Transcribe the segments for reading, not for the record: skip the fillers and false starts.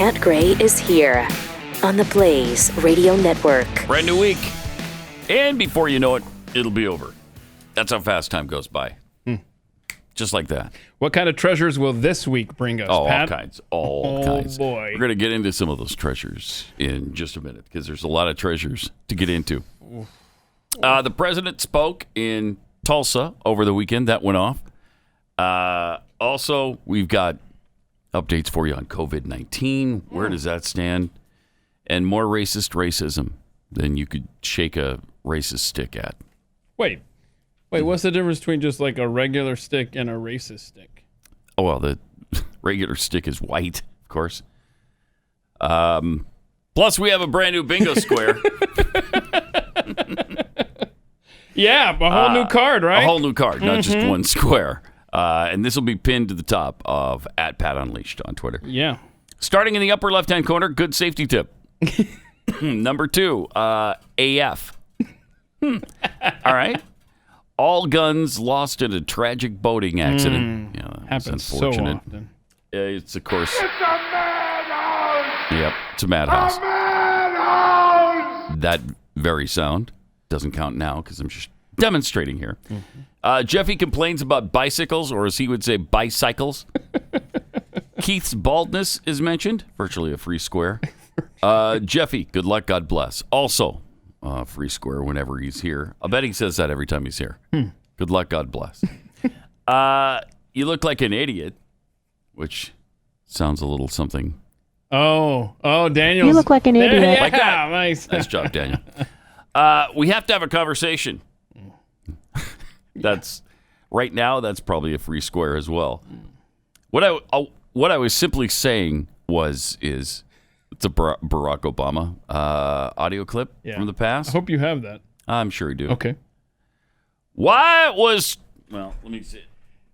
Matt Gray is here on the Blaze Radio Network. Brand new week. And before you know it, it'll be over. That's how fast time goes by. Just like that. What kind of treasures will this week bring us, Pat? All kinds. Oh, boy. We're going to get into some of those treasures in just a minute because there's a lot of treasures to get into. The president spoke in Tulsa over the weekend. That went off. Also, we've got updates for you on COVID-19. Where does that stand? And more racist racism than you could shake a racist stick at. Wait, what's the difference between just like a regular stick and a racist stick? Oh, well, the regular stick is white, of course. Plus, we have a brand new bingo square. Yeah, a whole new card, right? A whole new card, not just one square. And this will be pinned to the top of @PatUnleashed on Twitter. Yeah. Starting in the upper left-hand corner, good safety tip. Number 2, AF. All right. All guns lost in a tragic boating accident. Yeah, that's Happens unfortunate. so often. It's, of course. It's a madhouse! Yep, it's a madhouse. A madhouse! That very sound doesn't count now because I'm just demonstrating here. Jeffy complains about bicycles, or as he would say, bicycles. Keith's baldness is mentioned. Virtually a free square. Jeffy, good luck, God bless. Also, free square whenever he's here. I bet he says that every time he's here. Good luck, God bless. You look like an idiot, which sounds a little something. Oh, Daniel. You look like an idiot. Like that. Nice. Nice job, Daniel. We have to have a conversation. That's right now. That's probably a free square as well. What I was simply saying is it's a Barack Obama audio clip from the past. I hope you have that. I'm sure you do. Okay. Why was let me see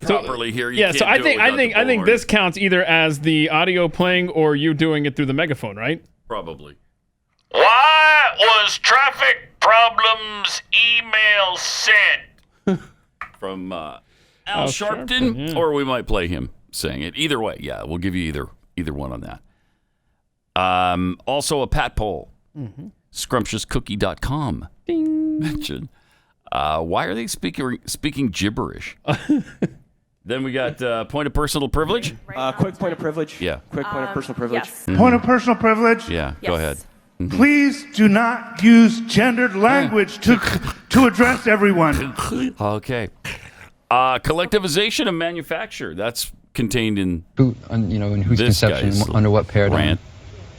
properly here. You So I think the this counts either as the audio playing or you doing it through the megaphone, right? probably. Why was traffic problems email sent? From Al Sharpton, yeah. or we might play him saying it. Either way, yeah, we'll give you either one on that. Also a Pat poll. Scrumptiouscookie.com. Ding. Mention. Why are they speaking gibberish? Then we got point of personal privilege. Quick point of privilege. Yeah. Quick point of personal privilege. Yes. Point of personal privilege. Yeah, Yes. go ahead. Please do not use gendered language to address everyone. Okay. Collectivization of manufacture. That's contained in Who, in whose this conception, guy's under what paradigm?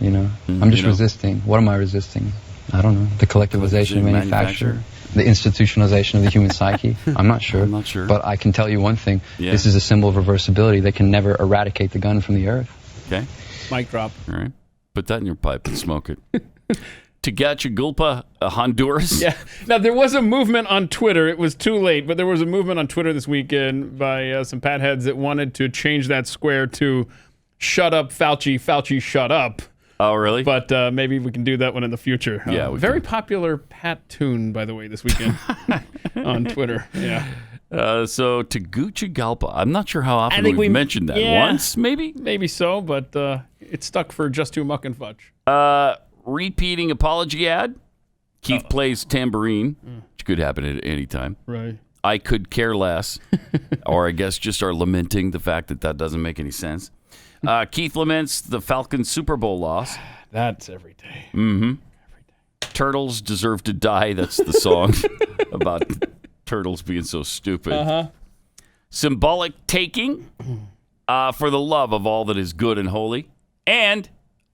rant. I'm just resisting. What am I resisting? I don't know. The collectivization of manufacture, the institutionalization of the human psyche. I'm not sure. I'm not sure. But I can tell you one thing. Yeah. This is a symbol of reversibility. They can never eradicate the gun from the earth. Okay. Mic drop. All right. Put that in your pipe and smoke it. Tegucigalpa, Honduras. Yeah. Now, there was a movement on Twitter. It was too late, but there was a movement on Twitter this weekend by some pat heads that wanted to change that square to "Shut up, Fauci, Fauci, shut up." Oh, really? But maybe we can do that one in the future. Yeah, we very can. popular Pat tune, by the way, this weekend on Twitter. Yeah. So Tegucigalpa. I'm not sure how often think we've we- mentioned that. yeah. Once, maybe? Maybe so, but it stuck for just too muck and fudge. Repeating apology ad. Keith plays tambourine, which could happen at any time. Right. I could care less, or I guess just are lamenting the fact that doesn't make any sense. Keith laments the Falcons Super Bowl loss. That's every day. Turtles deserve to die. That's the song about turtles being so stupid. Uh-huh. Symbolic taking for the love of all that is good and holy. And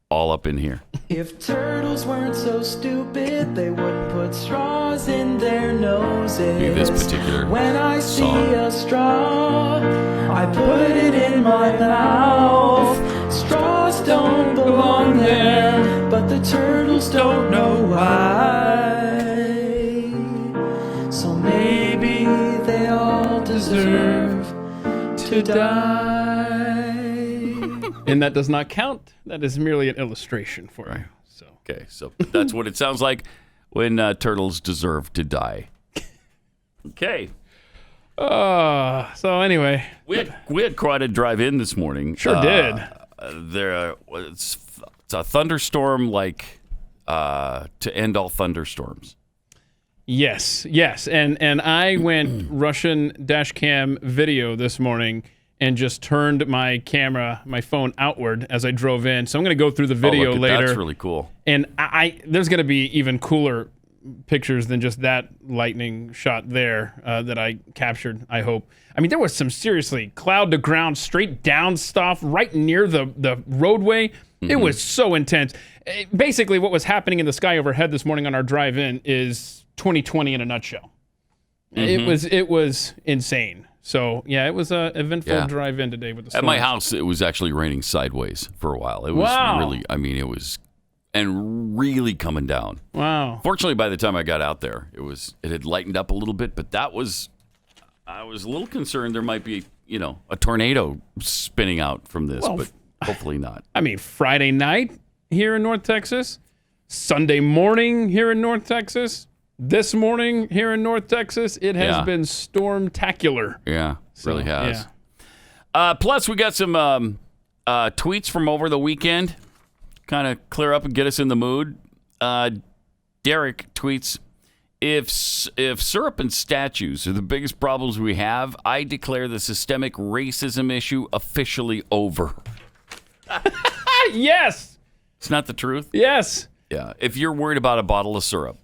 all up in here. If turtles weren't so stupid, they wouldn't put straws in their noses. Be this particular When I see song. a straw, I put it in my mouth. Straws don't belong there, but the turtles don't know why. So maybe they all deserve to die. And that does not count. That is merely an illustration for you. So Okay, so that's what it sounds like when turtles deserve to die. Okay. So anyway, We had quite a drive in this morning. Sure did. There was It's a thunderstorm like to end all thunderstorms. Yes. And I went Russian dash cam video this morning and just turned my phone outward as I drove in. So I'm going to go through the video later. That's really cool. And there's going to be even cooler pictures than just that lightning shot there that I captured, I hope. I mean, there was some seriously cloud to ground, straight down stuff right near the roadway. Mm-hmm. It was so intense. Basically, what was happening in the sky overhead this morning on our drive in is 2020 in a nutshell. Mm-hmm. It was insane. So, yeah, it was an eventful drive in today with the storm. At my house, it was actually raining sideways for a while. It was really, it was, and really coming down. Wow. Fortunately, by the time I got out there, it had lightened up a little bit, but I was a little concerned there might be, a tornado spinning out from this, but hopefully not. I mean, Friday night here in North Texas, Sunday morning here in North Texas, this morning here in North Texas, it has been stormtacular. Yeah, really has. Yeah. Plus, we got some tweets from over the weekend, kind of clear up and get us in the mood. Derek tweets, if syrup and statues are the biggest problems we have, I declare the systemic racism issue officially over. Yes! It's not the truth? Yes. Yeah. If you're worried about a bottle of syrup,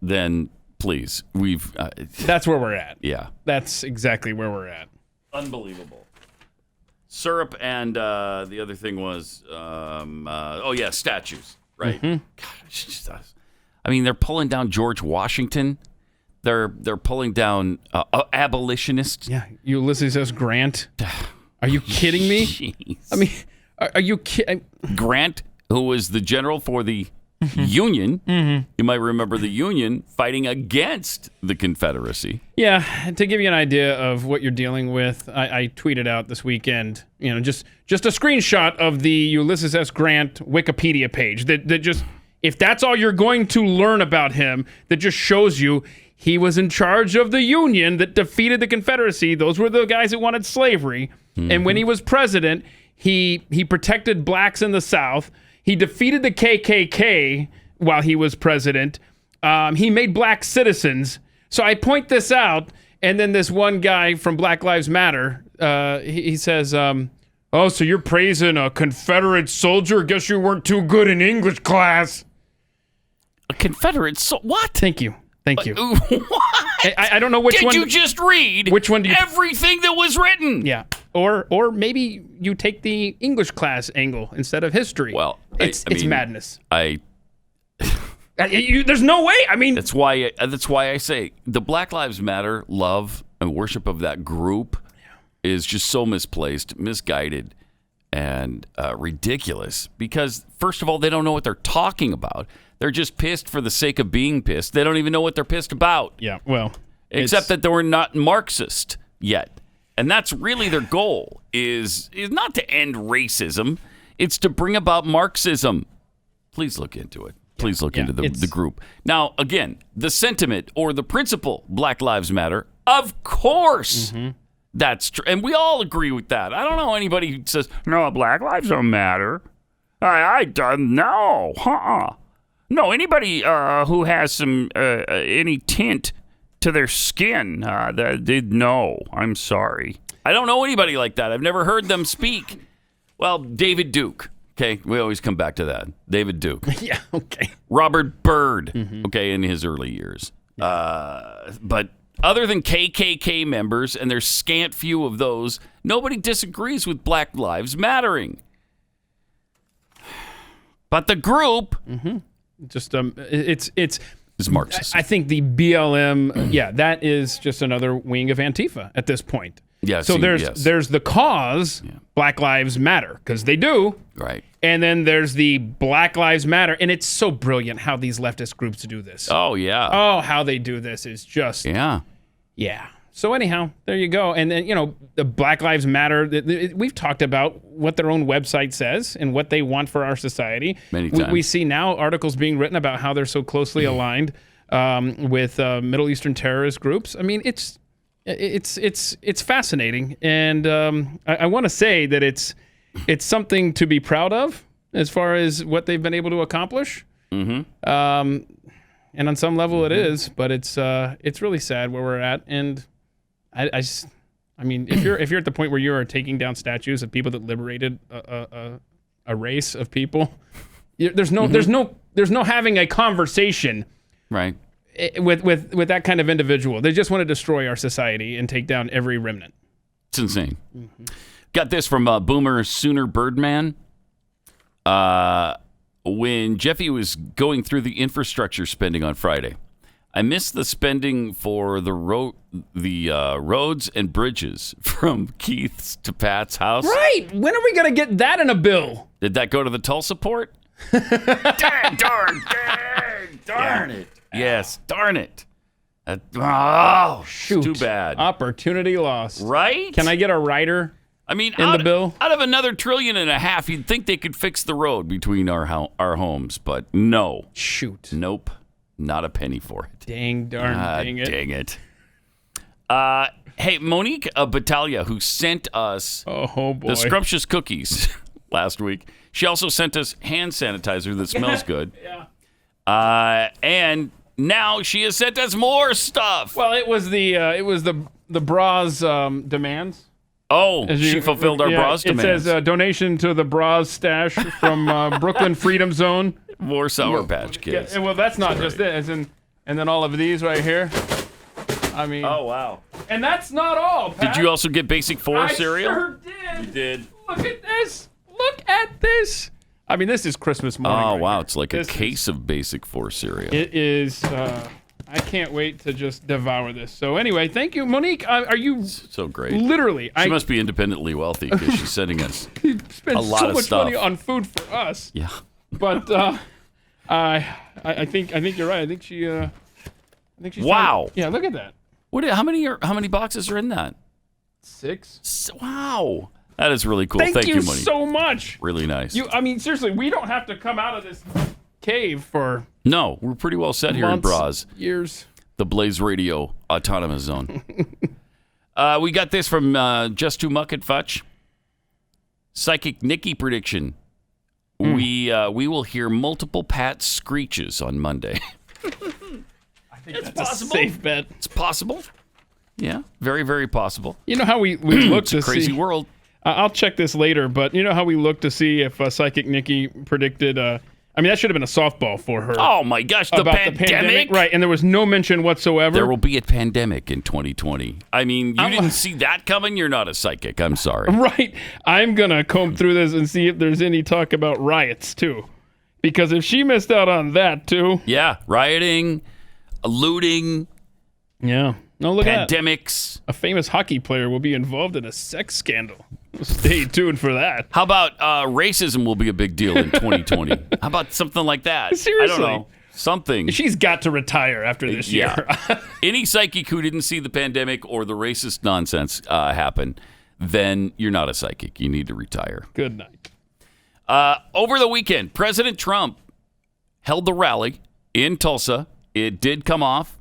then please, that's where we're at. Yeah. That's exactly where we're at. Unbelievable. Syrup and the other thing was, statues, right? Mm-hmm. God, they're pulling down George Washington. They're pulling down abolitionists. Yeah, Ulysses S. Grant. Are you kidding me? Jeez. I mean, are you kidding? Grant, who was the general for the Union, you might remember the Union fighting against the Confederacy. Yeah, to give you an idea of what you're dealing with, I tweeted out this weekend, just a screenshot of the Ulysses S. Grant Wikipedia page that just, if that's all you're going to learn about him, that just shows you he was in charge of the Union that defeated the Confederacy. Those were the guys that wanted slavery. Mm-hmm. And when he was president, he protected blacks in the South. He defeated the KKK while he was president. He made black citizens. So I point this out, and then this one guy from Black Lives Matter, he says, so you're praising a Confederate soldier? Guess you weren't too good in English class. A Confederate soldier? What? Thank you. What? I don't know which one. Did you just read? Which one do you? Everything that was written. Yeah. Or maybe you take the English class angle instead of history. Well, it's madness. There's no way. I mean, that's why I say the Black Lives Matter love and worship of that group is just so misplaced, misguided, and ridiculous. Because first of all, they don't know what they're talking about. They're just pissed for the sake of being pissed. They don't even know what they're pissed about. Yeah, well, except that they were not Marxist yet. And that's really their goal, is not to end racism. It's to bring about Marxism. Please look into it. Please look into the group. Now, again, the sentiment or the principle, Black Lives Matter, of course, that's true. And we all agree with that. I don't know anybody who says, no, Black Lives don't matter. I don't know. No, anybody who has some any tint to their skin, no, I'm sorry. I don't know anybody like that. I've never heard them speak. Well, David Duke. Okay, we always come back to that. David Duke. Yeah, okay. Robert Byrd, okay, in his early years. But other than KKK members, and there's scant few of those, nobody disagrees with Black Lives Mattering. But the group... Just it's Marxist. I think the BLM, that is just another wing of Antifa at this point. Yeah. So there's the cause, Black Lives Matter, because they do. Right. And then there's the Black Lives Matter, and it's so brilliant how these leftist groups do this. Oh yeah. Oh, how they do this is just yeah. So anyhow, there you go. And then the Black Lives Matter. We've talked about what their own website says and what they want for our society. Many times. We see now articles being written about how they're so closely aligned with Middle Eastern terrorist groups. I mean, it's fascinating, and I want to say that it's it's something to be proud of as far as what they've been able to accomplish. And on some level it is, but it's really sad where we're at. And I mean, if you're at the point where you are taking down statues of people that liberated a race of people, there's no having a conversation, right? With that kind of individual. They just want to destroy our society and take down every remnant. It's insane. Got this from Boomer Sooner Birdman. When Jeffy was going through the infrastructure spending on Friday, I missed the spending for the roads and bridges from Keith's to Pat's house. Right. When are we going to get that in a bill? Did that go to the Tulsa port? Darn it. Yes, darn it. Shoot. Too bad. Opportunity lost. Right? Can I get a rider? I mean, in the bill? Out of another $1.5 trillion, you'd think they could fix the road between our homes, but no. Shoot. Nope. Not a penny for it. Dang it. Hey, Monique Battaglia, who sent us the scrumptious cookies last week, she also sent us hand sanitizer that smells good. Yeah. And now she has sent us more stuff. Well, it was the bras demands. Oh, she fulfilled our bras demands. It says donation to the bras stash from Brooklyn Freedom Zone. More Sour Patch Kids. Yeah, well, that's not just it. And then all of these right here. I mean. Oh, wow. And that's not all, Pat. Did you also get Basic 4 cereal? I sure did. You did. Look at this. Look at this. I mean, this is Christmas morning. Oh, right wow. here. It's like a case of Basic 4 cereal. It is. I can't wait to just devour this. So anyway, thank you, Monique. Are you so great? Literally, she must be independently wealthy because she's sending us a lot so of much stuff. money on food for us. Yeah, but I think you're right. I think she's wow. Yeah, look at that. How many boxes are in that? 6. Wow, that is really cool. Thank you, Monique. so much. Really nice. I mean, seriously, we don't have to come out of this cave for. No, we're pretty well set here in Bras. Years. The Blaze Radio Autonomous Zone. We got this from Just Too Muck and Futch. Psychic Nikki prediction. We will hear multiple Pat screeches on Monday. I think that's possible. A safe bet. It's possible. Yeah, very, very possible. You know how we look to see. It's a crazy world. I'll check this later, but you know how we look to see if Psychic Nikki predicted. I mean, that should have been a softball for her. Oh my gosh, the pandemic? Right? And there was no mention whatsoever. There will be a pandemic in 2020. I mean, you didn't see that coming. You're not a psychic. I'm sorry. Right. I'm gonna comb through this and see if there's any talk about riots too, because if she missed out on that too. Yeah, rioting, looting. Yeah. No, look at that. Pandemics. A famous hockey player will be involved in a sex scandal. Stay tuned for that. How about racism will be a big deal in 2020? How about something like that? Seriously. I don't know. Something. She's got to retire after this year. Any psychic who didn't see the pandemic or the racist nonsense happen, then you're not a psychic. You need to retire. Good night. Over the weekend, President Trump held the rally in Tulsa. It did come off.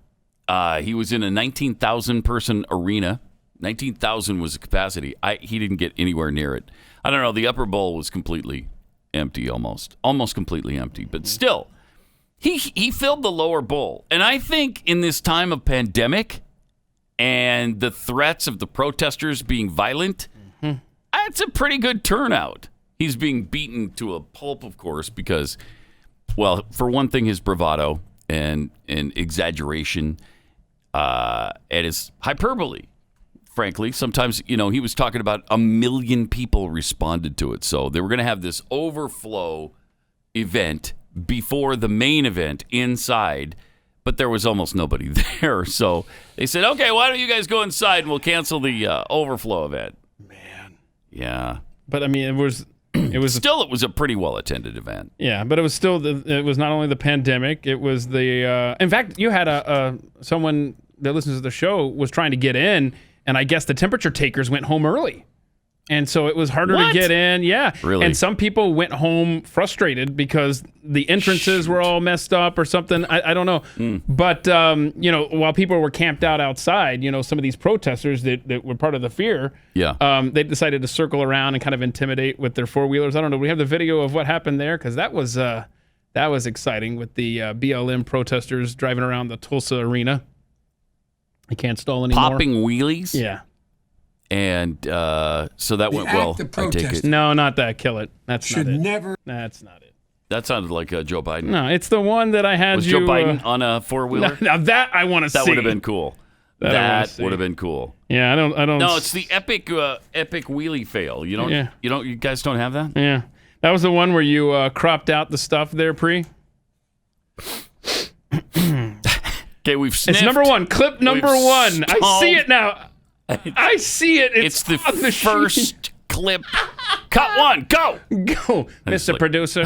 He was in a 19,000 person arena. 19,000 was the capacity. He didn't get anywhere near it. I don't know. The upper bowl was completely empty, almost completely empty. But still, he filled the lower bowl. And I think in this time of pandemic and the threats of the protesters being violent, it's a pretty good turnout. He's being beaten to a pulp, of course, because, well, for one thing, his bravado and exaggeration and his hyperbole. Frankly, sometimes, he was talking about 1 million people responded to it. So they were going to have this overflow event before the main event inside, but there was almost nobody there. So they said, okay, why don't you guys go inside and we'll cancel the overflow event. Man. Yeah. But I mean, it was still, it was a pretty well-attended event. Yeah, but it was still, it was not only the pandemic, it was the, in fact, you had someone that listens to the show was trying to get in, and I guess the temperature takers went home early. And so it was harder to get in. Yeah. Really? And some people went home frustrated because the entrances were all messed up or something. I don't know. But, while people were camped out outside, some of these protesters that were part of the fear, they decided to circle around and kind of intimidate with their four-wheelers. I don't know. We have the video of what happened there because that was exciting with the BLM protesters driving around the Tulsa arena. They can't stall anymore. Popping wheelies? Yeah. And so that went well. I take it. No, not that. Kill it. That's not it. That's not it. That sounded like Joe Biden. No, it's the one that I had Was Joe Biden on a four-wheeler? Now that I want to see. That would have been cool. That would have been cool. Yeah, I don't. No, it's the epic wheelie fail. You don't. Yeah. You guys don't have that? Yeah, that was the one where you cropped out the stuff there, Pre. Okay, we've sniffed. It's number one. Clip number one. I see it now. I see it. It's the first clip. Cut one. Go. Go, Mr. Producer.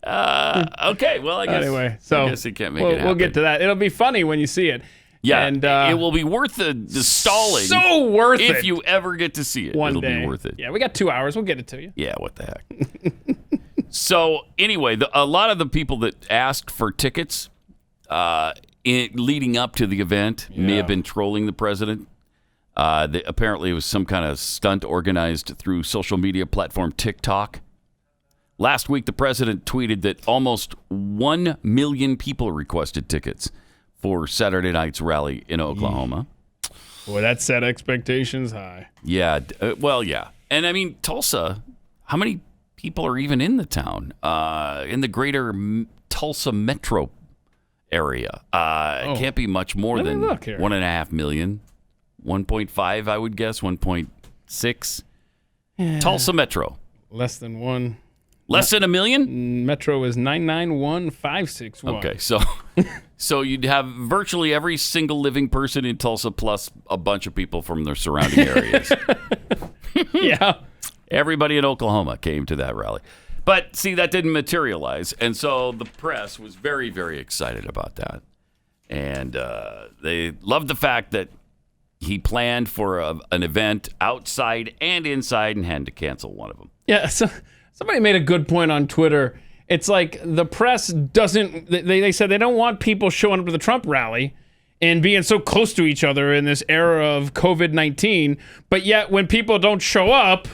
Okay. Well, I guess. Anyway, so I guess he can't make it happen. We'll get to that. It'll be funny when you see it. Yeah, and it will be worth the stalling. So worth it. If you ever get to see it. It'll be worth it. Yeah, we got 2 hours. We'll get it to you. Yeah, what the heck. So anyway, a lot of the people that asked for tickets leading up to the event may have been trolling the president. Apparently, it was some kind of stunt organized through social media platform TikTok. Last week, the president tweeted that almost 1 million people requested tickets for Saturday night's rally in Oklahoma. Boy, that set expectations high. Yeah. Yeah. And I mean, Tulsa, how many people are even in the town? In the greater Tulsa metro area. It can't be much more than 1.5 million. 1.5, I would guess. 1.6. Yeah. Tulsa metro. Less than one. Less than a million? Metro is 991,561. Okay, so you'd have virtually every single living person in Tulsa plus a bunch of people from the surrounding areas. Yeah. Everybody in Oklahoma came to that rally. But see, that didn't materialize. And so the press was very, very excited about that. And they loved the fact that he planned for an event outside and inside and had to cancel one of them. Yeah, so somebody made a good point on Twitter. It's like the press doesn't, they said they don't want people showing up to the Trump rally and being so close to each other in this era of COVID-19. But yet when people don't show up,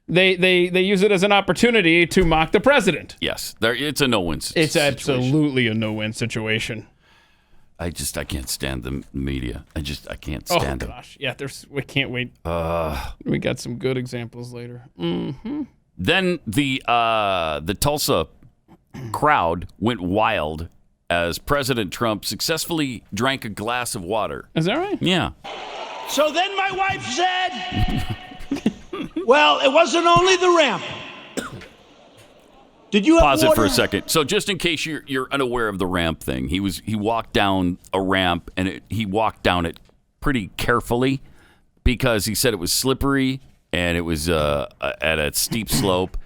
they use it as an opportunity to mock the president. Yes, it's a no-win situation. It's absolutely a no-win situation. I can't stand the media. I can't stand them. Oh, gosh. Yeah, we can't wait. We got some good examples later. Mm-hmm. Then the Tulsa crowd went wild as President Trump successfully drank a glass of water. Is that right? Yeah. So then my wife said, well, it wasn't only the ramp. Did you have Pause water? it for a second. So just in case you're unaware of the ramp thing, he walked down a ramp and he walked down it pretty carefully because he said it was slippery and it was at a steep slope.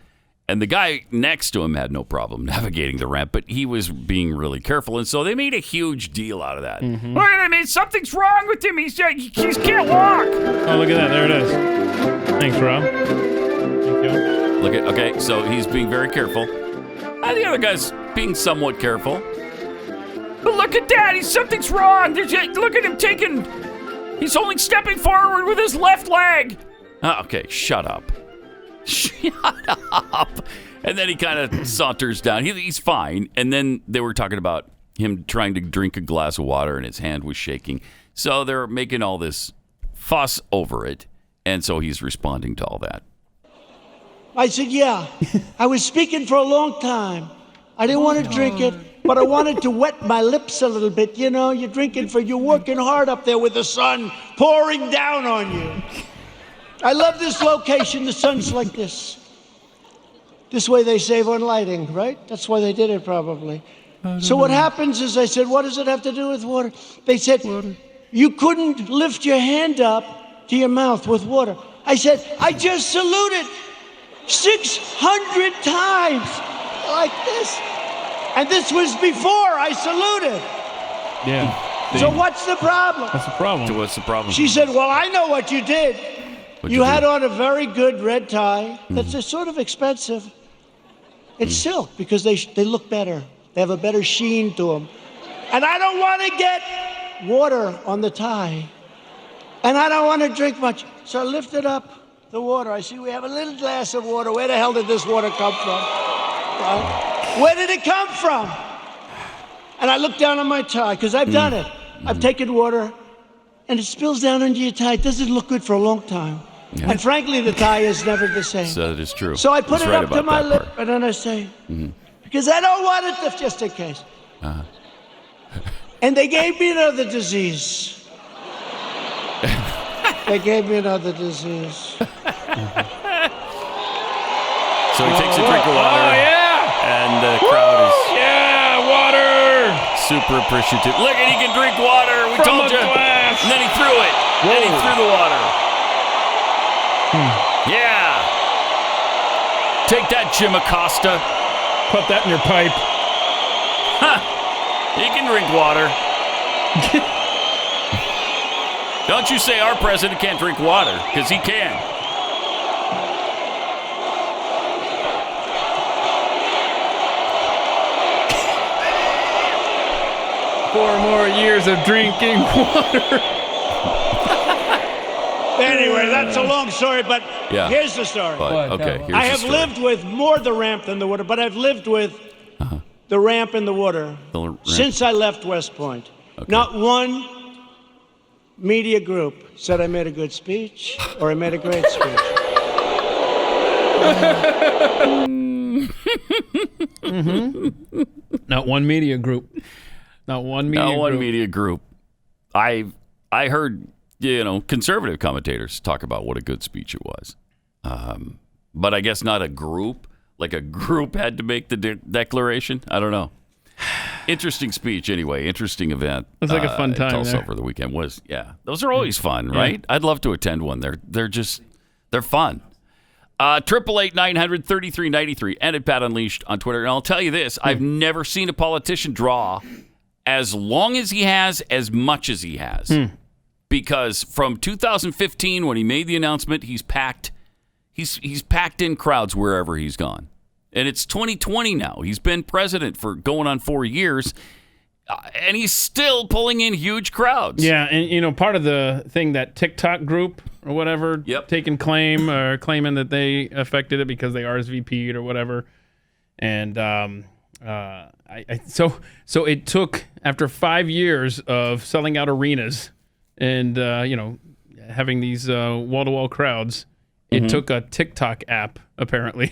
And the guy next to him had no problem navigating the ramp, but he was being really careful. And so they made a huge deal out of that. Mm-hmm. Well, I mean, something's wrong with him. He just can't walk. Oh, look at that. There it is. Thanks, Rob. Thank you. Okay, so he's being very careful. And the other guy's being somewhat careful. But look at that. Something's wrong. Look at him he's only stepping forward with his left leg. Okay, shut up. Shut up. And then he kind of saunters down. He's fine. And then they were talking about him trying to drink a glass of water and his hand was shaking. So they're making all this fuss over it. And so he's responding to all that. I said, yeah, I was speaking for a long time. I didn't want to drink it, but I wanted to wet my lips a little bit. You know, you're working hard up there with the sun pouring down on you. I love this location. The sun's like this. This way they save on lighting, right? That's why they did it probably. So what happens is I said, what does it have to do with water? They said, you couldn't lift your hand up to your mouth with water. I said, I just saluted 600 times like this. And this was before I saluted. Yeah. So what's the problem? What's the problem? What's the problem? She said, well, I know what you did. You had on a very good red tie that's sort of expensive. It's silk because they look better. They have a better sheen to them. And I don't want to get water on the tie. And I don't want to drink much. So I lifted up the water. I see we have a little glass of water. Where the hell did this water come from? Where did it come from? And I look down on my tie because I've done it. I've taken water and it spills down into your tie. It doesn't look good for a long time. Yeah. And frankly, the tie is never the same. So that is true. So I put it up to my lip and then I say, because I don't want it to, just in case. And they gave me another disease. They gave me another disease. So he takes a drink of water. Oh, yeah. And the crowd is water. super appreciative. Look, and he can drink water. We From told a you. glass. And then he threw it. Whoa. And he threw the water. Yeah. Take that, Jim Acosta. Put that in your pipe. He can drink water. Don't you say our president can't drink water, because he can. Four more years of drinking water. Anyway, that's a long story, but here's the story. Okay, here's I have the story. lived with more the ramp than the water, but I've lived with the ramp and the water since I left West Point. Okay. Not one media group said I made a good speech or I made a great speech. Not one media group. Not one media group. I heard, conservative commentators talk about what a good speech it was. But I guess not a group. Like a group had to make the declaration. I don't know. Interesting speech anyway. Interesting event. It was like a fun time Tulsa there. over the weekend was. Yeah, those are always fun, right? I'd love to attend one. They're fun. 888-900-3393 and at Pat Unleashed on Twitter. And I'll tell you this: I've never seen a politician draw as long as he has, as much as he has. Because from 2015, when he made the announcement, he's packed in crowds wherever he's gone. And it's 2020 now. He's been president for going on 4 years, and he's still pulling in huge crowds. Yeah, and part of the thing, that TikTok group or whatever, taking claim or claiming that they affected it because they RSVP'd or whatever. And so it took, after 5 years of selling out arenas and having these wall-to-wall crowds, it took a TikTok app apparently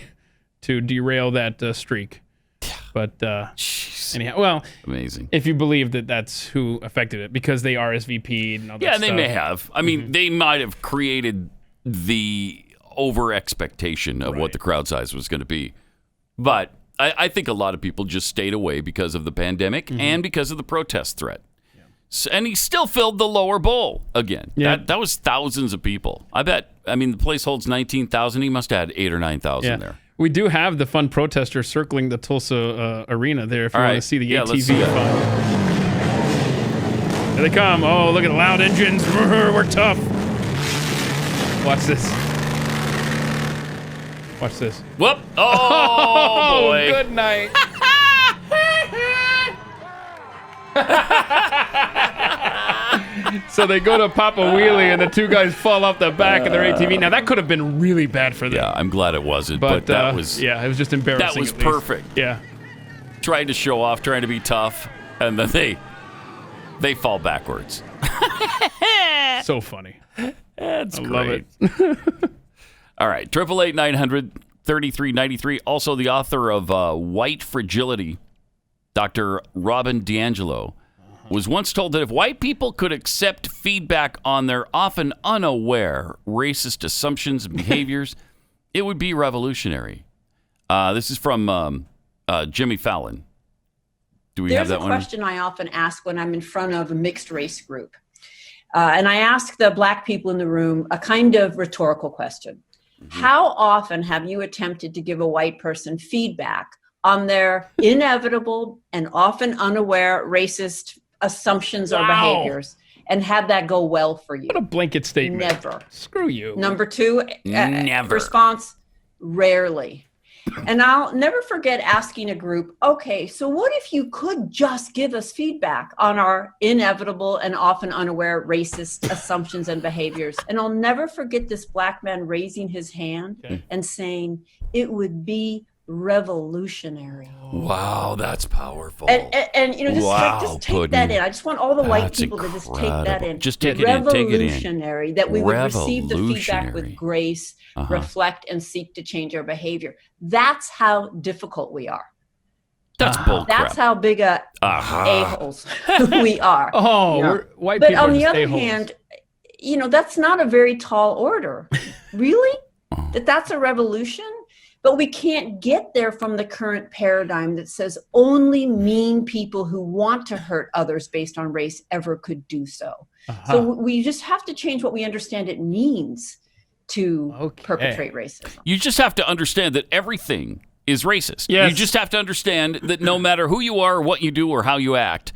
to derail that streak. But anyhow, well, amazing. If you believe that that's who affected it, because they RSVP'd and all that stuff. Yeah, they may have. I mean, they might have created the over expectation of what the crowd size was going to be. But I think a lot of people just stayed away because of the pandemic and because of the protest threat. So, and he still filled the lower bowl again. Yeah. That was thousands of people. The place holds 19,000. He must have had 8,000 or 9,000 there. We do have the fun protesters circling the Tulsa arena there if you want to see the ATV fun. Here they come. Oh, look at the loud engines. We're tough. Watch this. Watch this. Whoop. Oh, boy. Good night. So they go to pop a wheelie and the two guys fall off the back of their ATV. Now that could have been really bad for them. Yeah, I'm glad it wasn't. But that was it was just embarrassing. That was perfect. Yeah, trying to show off, trying to be tough, and then they fall backwards. So funny. That's great. Love it. All right, 888-900-3393. Also, the author of White Fragility, Dr. Robin DiAngelo, was once told that if white people could accept feedback on their often unaware racist assumptions and behaviors, it would be revolutionary. This is from Jimmy Fallon. Do we have that one? There's a question I often ask when I'm in front of a mixed race group. And I ask the black people in the room a kind of rhetorical question. How often have you attempted to give a white person feedback on their inevitable and often unaware racist assumptions or behaviors? and have that go well for you. What a blanket statement. Never. Screw you. Number 2, Never. response, rarely. And I'll never forget asking a group, okay, so what if you could just give us feedback on our inevitable and often unaware racist assumptions and behaviors? And I'll never forget this black man raising his hand and saying, it would be revolutionary. Wow, that's powerful. And you know, just take Puddin'. that in. I just want all the white That's people to just take that incredible. in. Just take it in, take it in. Revolutionary, that we would receive the feedback Revolutionary. with grace, reflect, and seek to change our behavior. That's how difficult we are. That's bull crap. That's how big a a-holes we are. Oh, you know. we're white But people on are the just other a-holes. hand, you know, that's not a very tall order. Really? That's a revolution? But we can't get there from the current paradigm that says only mean people who want to hurt others based on race ever could do so. So we just have to change what we understand it means to perpetrate racism. You just have to understand that everything is racist. Yes. You just have to understand that no matter who you are, what you do, or how you act,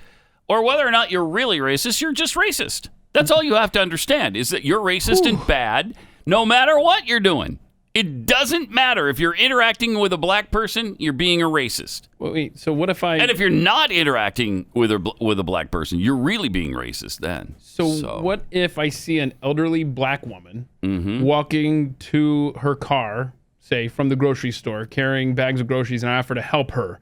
or whether or not you're really racist, you're just racist. That's all you have to understand, is that you're racist and bad no matter what you're doing. It doesn't matter if you're interacting with a black person, you're being a racist. Wait, so what if I... And if you're not interacting with a black person, you're really being racist then. So what if I see an elderly black woman Mm-hmm. walking to her car, say, from the grocery store, carrying bags of groceries, and I offer to help her?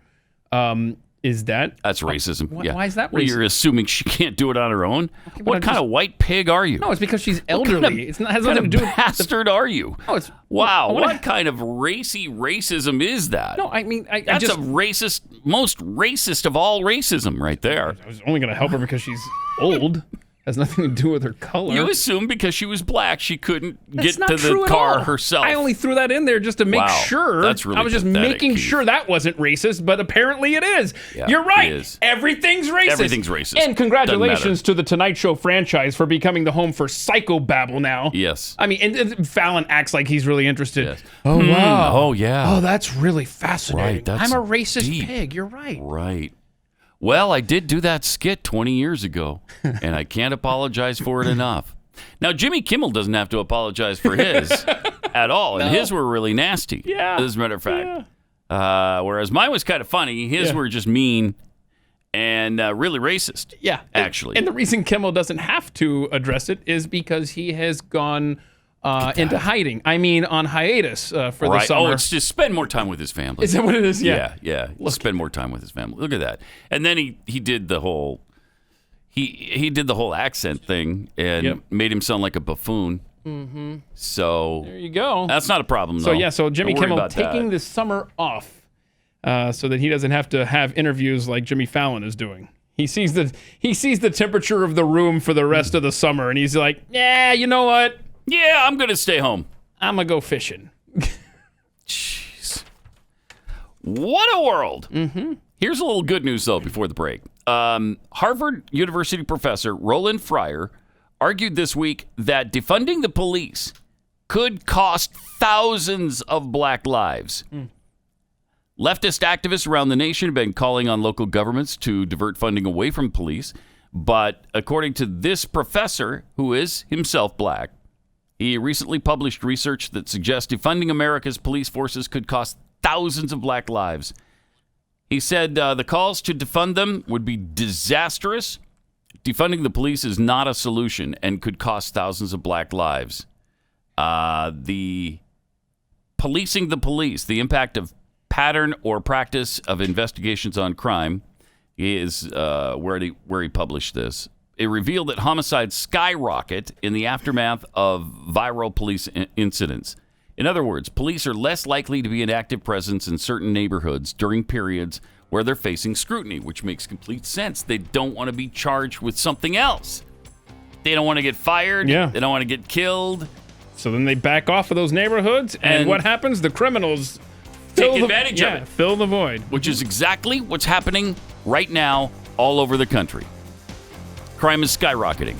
Is that... That's racism. Why is that Well, racist? you're assuming she can't do it on her own? What I'm kind of white pig are you? No, it's because she's elderly. It's not has What nothing kind to of do with... bastard are you? No, it's... Wow, I wanna- what kind of racism is that? No, I mean... I That's just... a racist, most racist of all racism right there. I was only going to help her because she's old. Has nothing to do with her color. You assume because she was black, she couldn't That's get not to true the at car all. herself. I only threw that in there just to make Wow, sure. that's really I was just pathetic, making Keith. sure that wasn't racist, but apparently it is. Yeah, You're right. it is. Everything's racist. Everything's racist. And congratulations Doesn't to the Tonight Show franchise for becoming the home for Psychobabble now. Yes. I mean, and Fallon acts like he's really interested. Yes. Oh, wow. Oh, yeah. Oh, that's really fascinating. Right, that's I'm a racist deep. pig. You're right. Right. Well, I did do that skit 20 years ago, and I can't apologize for it enough. Now, Jimmy Kimmel doesn't have to apologize for his at all, and his were really nasty. Yeah. As a matter of fact. Whereas mine was kind of funny. His were just mean and really racist. Yeah. Actually. And the reason Kimmel doesn't have to address it is because he has gone into hiding. I mean, on hiatus for the Right. summer. Oh, it's just spend more time with his family. Is that what it is? Yeah. Yeah. Spend more time with his family. Look at that. And then he did the whole he did the whole accent thing and made him sound like a buffoon. Mm-hmm. So There you go. that's not a problem, though. So yeah, so Jimmy Don't worry Kimmel about taking that. this summer off so that he doesn't have to have interviews like Jimmy Fallon is doing. He sees the temperature of the room for the rest of the summer, and he's like, yeah, you know what? Yeah, I'm gonna stay home. I'm gonna go fishing. Jeez, what a world! Mm-hmm. Here's a little good news though before the break. Harvard University professor Roland Fryer argued this week that defunding the police could cost thousands of black lives. Leftist activists around the nation have been calling on local governments to divert funding away from police. But according to this professor, who is himself black, he recently published research that suggests defunding America's police forces could cost thousands of black lives. He said the calls to defund them would be disastrous. Defunding the police is not a solution and could cost thousands of black lives. The policing the police, the impact of pattern or practice of investigations on crime is where he published this. It revealed that homicides skyrocket in the aftermath of viral police incidents. In other words, police are less likely to be an active presence in certain neighborhoods during periods where they're facing scrutiny, which makes complete sense. They don't want to be charged with something else. They don't want to get fired. Yeah. They don't want to get killed. So then they back off of those neighborhoods, and what happens? The criminals Take advantage of it. Fill the void. Which is exactly what's happening right now all over the country. Crime is skyrocketing.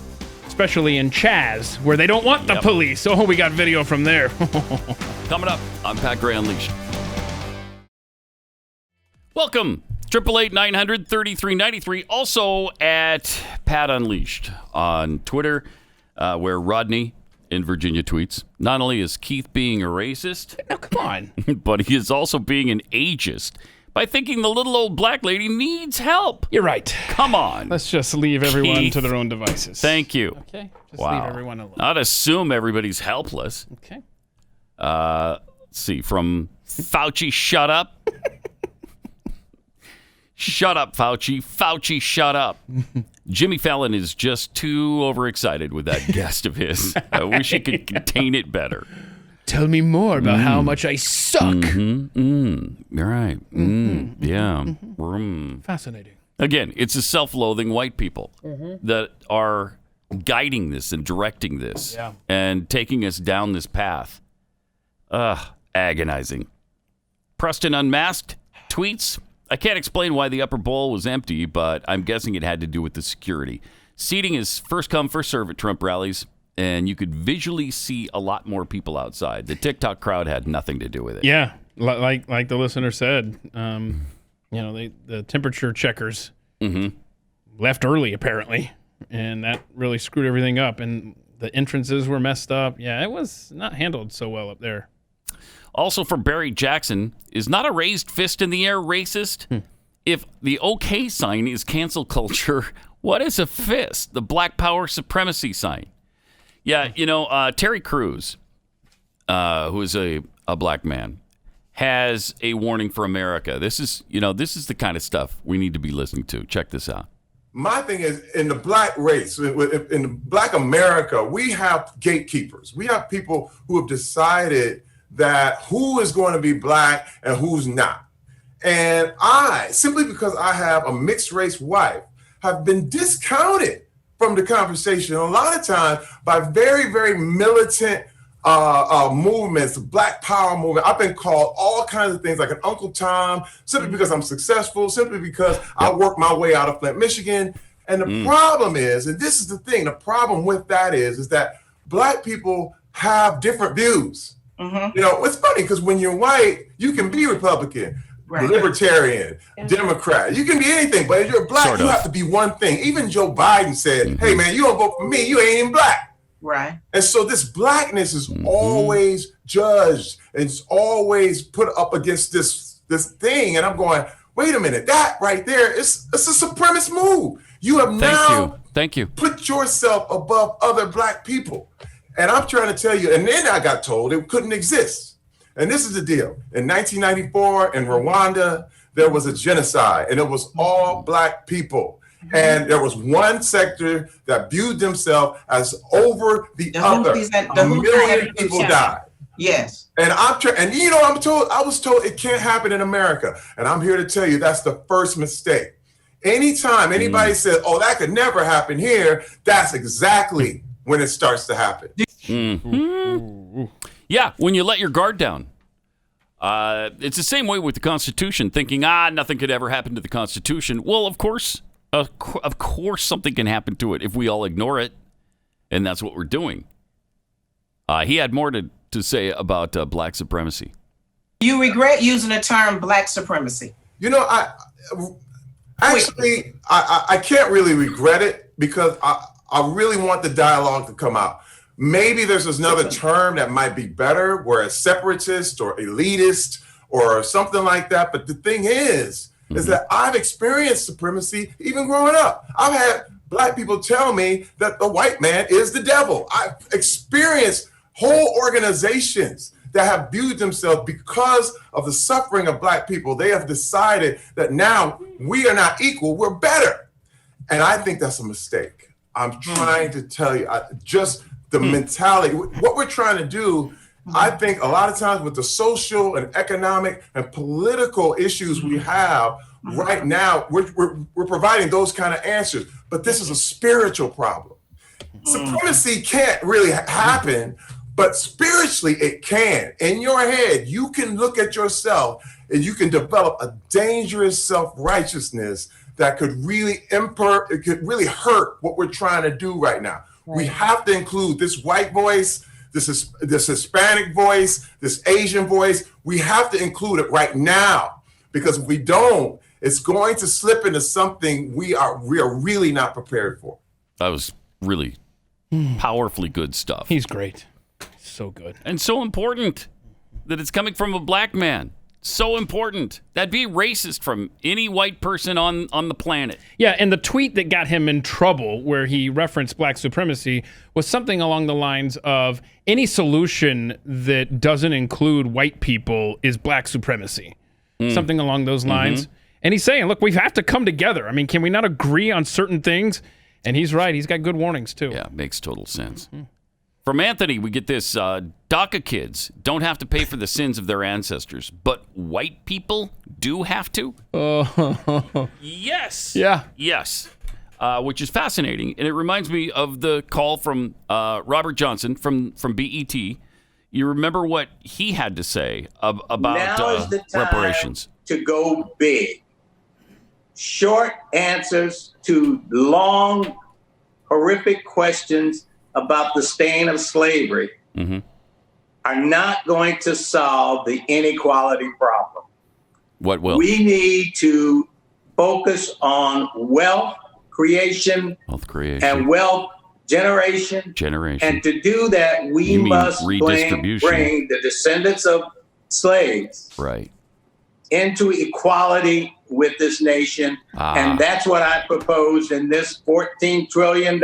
Especially in Chaz, where they don't want the Yep. police. Oh, we got video from there. Coming up on Pat Gray Unleashed. Welcome 888-900-3393. Also at Pat Unleashed on Twitter, where Rodney in Virginia tweets, not only is Keith being a racist, Now, come on. but he is also being an ageist by thinking the little old black lady needs help. You're right. Come on. Let's just leave everyone Keith. to their own devices. Thank you. Okay? Just Wow. leave everyone alone. Not assume everybody's helpless. Okay. Let's see, from Fauci, shut up. Shut up, Fauci. Fauci, shut up. Jimmy Fallon is just too overexcited with that guest of his. I wish he could contain it better. Tell me more about how much I suck. You're right. Yeah. Fascinating. Again, it's the self-loathing white people that are guiding this and directing this and taking us down this path. Agonizing. Preston Unmasked tweets, I can't explain why the upper bowl was empty, but I'm guessing it had to do with the security. Seating is first come, first serve at Trump rallies, and you could visually see a lot more people outside. The TikTok crowd had nothing to do with it. Yeah, like the listener said, the temperature checkers left early apparently, and that really screwed everything up. And the entrances were messed up. Yeah, it was not handled so well up there. Also for Barry Jackson, is not a raised fist in the air racist? If the OK sign is cancel culture, what is a fist? The Black Power supremacy sign. Yeah, Terry Crews, who is a black man, has a warning for America. This is the kind of stuff we need to be listening to. Check this out. My thing is, in the black race, in black America, we have gatekeepers. We have people who have decided that who is going to be black and who's not. And I, simply because I have a mixed race wife, have been discounted from the conversation a lot of times by very, very militant movements, the Black Power movement. I've been called all kinds of things like an Uncle Tom, simply because I'm successful, simply because I worked my way out of Flint, Michigan. And the problem is, and this is the thing, the problem with that is that black people have different views. It's funny because when you're white, you can be Republican, Libertarian, Democrat. You can be anything, but if you're black, you have to be one thing. Even Joe Biden said, hey, man, you don't vote for me, you ain't even black. Right. And so this blackness is always judged. It's always put up against this thing. And I'm going, wait a minute, that right there, it's a supremacist move. You have Thank you. Put yourself above other black people. And I'm trying to tell you, and then I got told it couldn't exist. And this is the deal. In 1994, in Rwanda, there was a genocide, and it was all black people. And there was one sector that viewed themselves as over the other. A million people died. Yes. And I was told it can't happen in America. And I'm here to tell you that's the first mistake. Anytime anybody says, oh, that could never happen here, that's exactly when it starts to happen. Yeah, when you let your guard down. It's the same way with the Constitution, thinking, nothing could ever happen to the Constitution. Well, of course something can happen to it if we all ignore it, and that's what we're doing. He had more to say about black supremacy. You regret using the term black supremacy? I can't really regret it because I really want the dialogue to come out. Maybe there's another term that might be better, where it's separatist or elitist or something like that. But the thing is that I've experienced supremacy even growing up. I've had black people tell me that the white man is the devil. I've experienced whole organizations that have viewed themselves because of the suffering of black people. They have decided that now we are not equal, we're better. And I think that's a mistake. I'm trying to tell you, the mentality, what we're trying to do, I think a lot of times with the social and economic and political issues we have right now, we're providing those kind of answers. But this is a spiritual problem. Supremacy can't really happen, but spiritually it can. In your head, you can look at yourself and you can develop a dangerous self-righteousness that could really hurt what we're trying to do right now. We have to include this white voice, this Hispanic voice, this Asian voice. We have to include it right now, because if we don't, it's going to slip into something we are really not prepared for. That was really powerfully good stuff. He's great. So good. And so important that it's coming from a black man. So important. That'd be racist from any white person on the planet. Yeah, and the tweet that got him in trouble, where he referenced black supremacy, was something along the lines of any solution that doesn't include white people is black supremacy. Something along those lines. And he's saying, look, we have to come together. I mean, can we not agree on certain things? And he's right. He's got good warnings, too. Yeah, makes total sense. From Anthony, we get this. DACA kids don't have to pay for the sins of their ancestors, but white people do have to? Yes. Yeah. Yes. Which is fascinating. And it reminds me of the call from Robert Johnson from BET. You remember what he had to say about now is the time reparations. To go big. Short answers to long, horrific questions about the stain of slavery are not going to solve the inequality problem. What will? We need to focus on wealth creation and wealth generation. And to do that, we must bring the descendants of slaves into equality with this nation. And that's what I proposed in this $14 trillion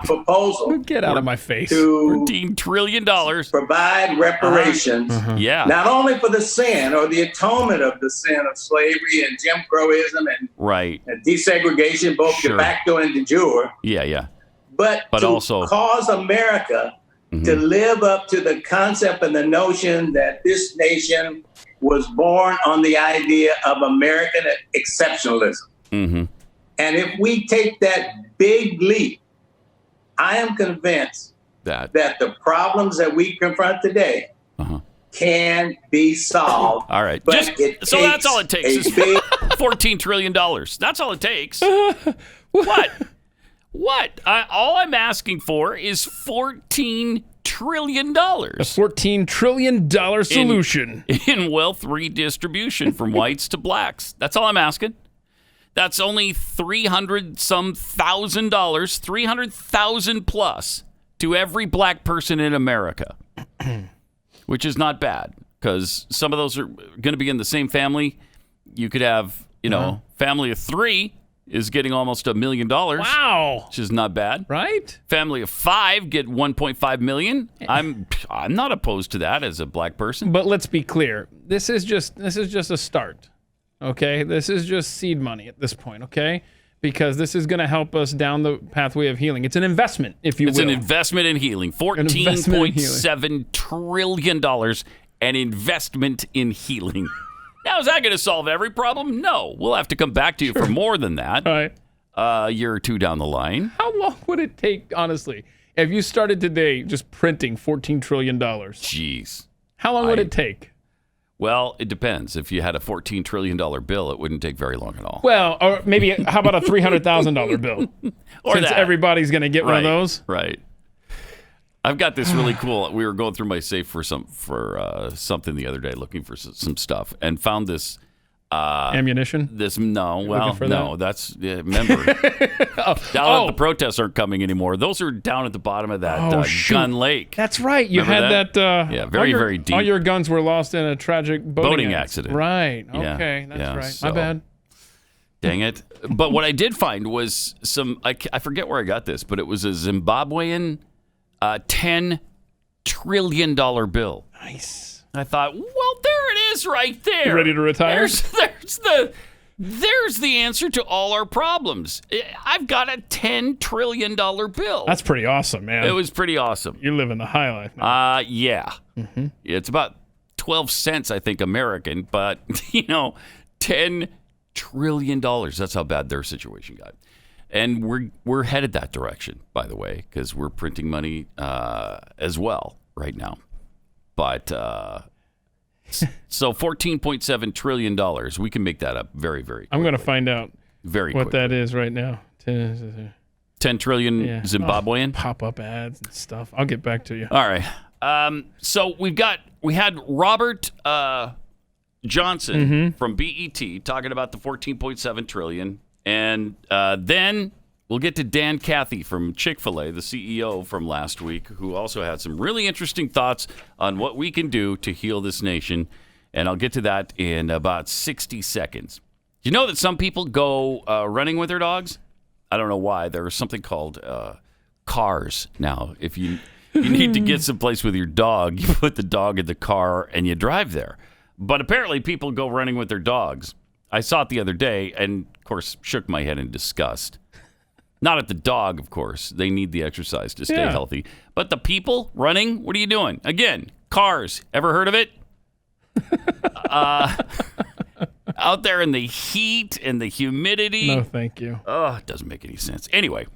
proposal. Get out of my face. To $14 trillion. Provide reparations, not only for the sin or the atonement of the sin of slavery and Jim Crowism and desegregation, both de facto and de jure. But to also cause America to live up to the concept and the notion that this nation was born on the idea of American exceptionalism. And if we take that big leap, I am convinced that the problems that we confront today can be solved. All right. But So that's all it takes is $14 trillion. That's all it takes. What? All I'm asking for is $14 trillion. A $14 trillion solution. In wealth redistribution from whites to blacks. That's all I'm asking. That's only $300,000, 300,000 plus to every black person in America, which is not bad because some of those are going to be in the same family. You could have, family of 3 is getting almost $1 million. Wow. Which is not bad. Right? Family of 5 get $1.5 million. I'm not opposed to that as a black person. But let's be clear. This is just a start. Okay? This is just seed money at this point, okay? Because this is going to help us down the pathway of healing. It's an investment, if you will. It's an investment in healing. $14.7 trillion, an investment in healing. Now, is that going to solve every problem? No. We'll have to come back to you for more than that. Right. A year or two down the line. How long would it take, honestly, if you started today just printing $14 trillion? Jeez. How long would it take? Well, it depends. If you had a $14 trillion bill, it wouldn't take very long at all. Well, or maybe, how about a $300,000 bill? Or Since everybody's going to get one of those. Right. I've got this really cool. We were going through my safe for something the other day, looking for some stuff, and found this ammunition. That's remember. The protests aren't coming anymore. Those are down at the bottom of that Gun Lake. That's right. You had that. Yeah, very deep. All your guns were lost in a tragic boating accident. Right. Okay, that's right. So, my bad. Dang it! But what I did find was some. I forget where I got this, but it was a Zimbabwean $10 trillion bill. Nice. I thought, well, there it is right there. You ready to retire? There's the answer to all our problems. I've got a $10 trillion bill. That's pretty awesome, man. It was pretty awesome. You're living the high life now. Yeah. It's about 12 cents, I think, American, but, $10 trillion. That's how bad their situation got. And we're headed that direction, by the way, because we're printing money as well right now. But so $14.7 trillion, we can make that up very, very quickly. I'm going to find out what that is right now. 10 trillion Zimbabwean? Pop-up ads and stuff. I'll get back to you. All right. So we had Robert Johnson from BET talking about the $14.7 trillion. And then we'll get to Dan Cathy from Chick-fil-A, the CEO from last week, who also had some really interesting thoughts on what we can do to heal this nation. And I'll get to that in about 60 seconds. You know that some people go running with their dogs? I don't know why. There's something called cars now. If you need to get someplace with your dog, you put the dog in the car and you drive there. But apparently people go running with their dogs. I saw it the other day and, of course, shook my head in disgust. Not at the dog, of course. They need the exercise to stay healthy. But the people running, what are you doing? Again, cars. Ever heard of it? Out there in the heat and the humidity. No, thank you. Oh, it doesn't make any sense. Anyway,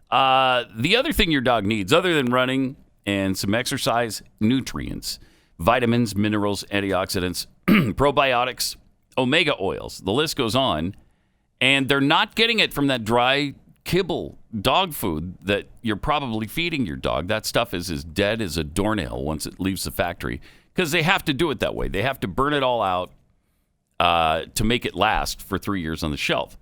the other thing your dog needs, other than running and some exercise, nutrients, vitamins, minerals, antioxidants, probiotics, omega oils. The list goes on. And they're not getting it from that dry kibble dog food that you're probably feeding your dog. That stuff is as dead as a doornail once it leaves the factory because they have to do it that way. They have to burn it all out to make it last for 3 years on the shelf.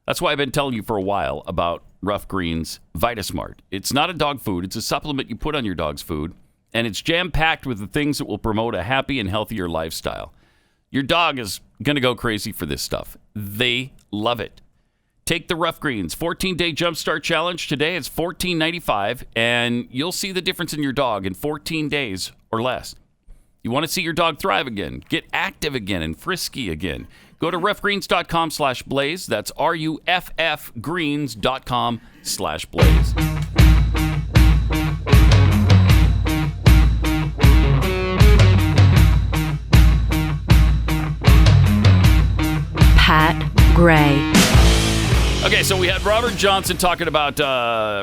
That's why I've been telling you for a while about Rough Greens VitaSmart. It's not a dog food. It's a supplement you put on your dog's food, and it's jam-packed with the things that will promote a happy and healthier lifestyle. Your dog is going to go crazy for this stuff. They love it. Take the Rough Greens 14-day Jumpstart Challenge today. It's $14.95, and you'll see the difference in your dog in 14 days or less. You want to see your dog thrive again, get active again, and frisky again. Go to roughgreens.com/blaze. That's ruffgreens.com/blaze. Pat Gray. Okay, so we had Robert Johnson talking about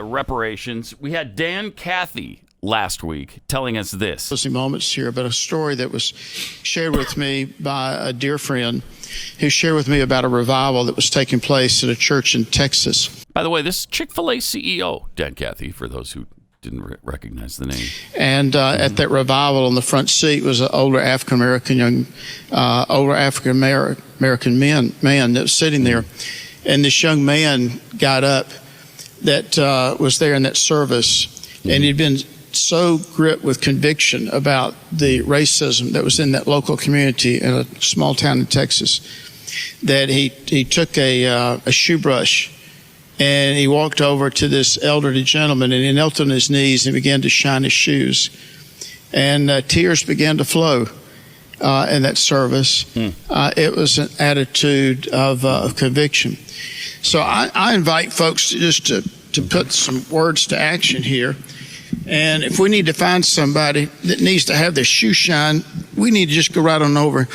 reparations. We had Dan Cathy last week telling us this. Moments here, but a story that was shared with me by a dear friend who shared with me about a revival that was taking place at a church in Texas. By the way, this is Chick-fil-A CEO, Dan Cathy, for those who didn't recognize the name. And at that revival on the front seat was an older African-American man that was sitting there. And this young man got up that was there in that service, and he'd been so gripped with conviction about the racism that was in that local community in a small town in Texas that he took a shoe brush and he walked over to this elderly gentleman and he knelt on his knees and began to shine his shoes. And tears began to flow in that service. It was an attitude of conviction. So I invite folks to put some words to action here. And if we need to find somebody that needs to have their shoe shine, we need to just go right on over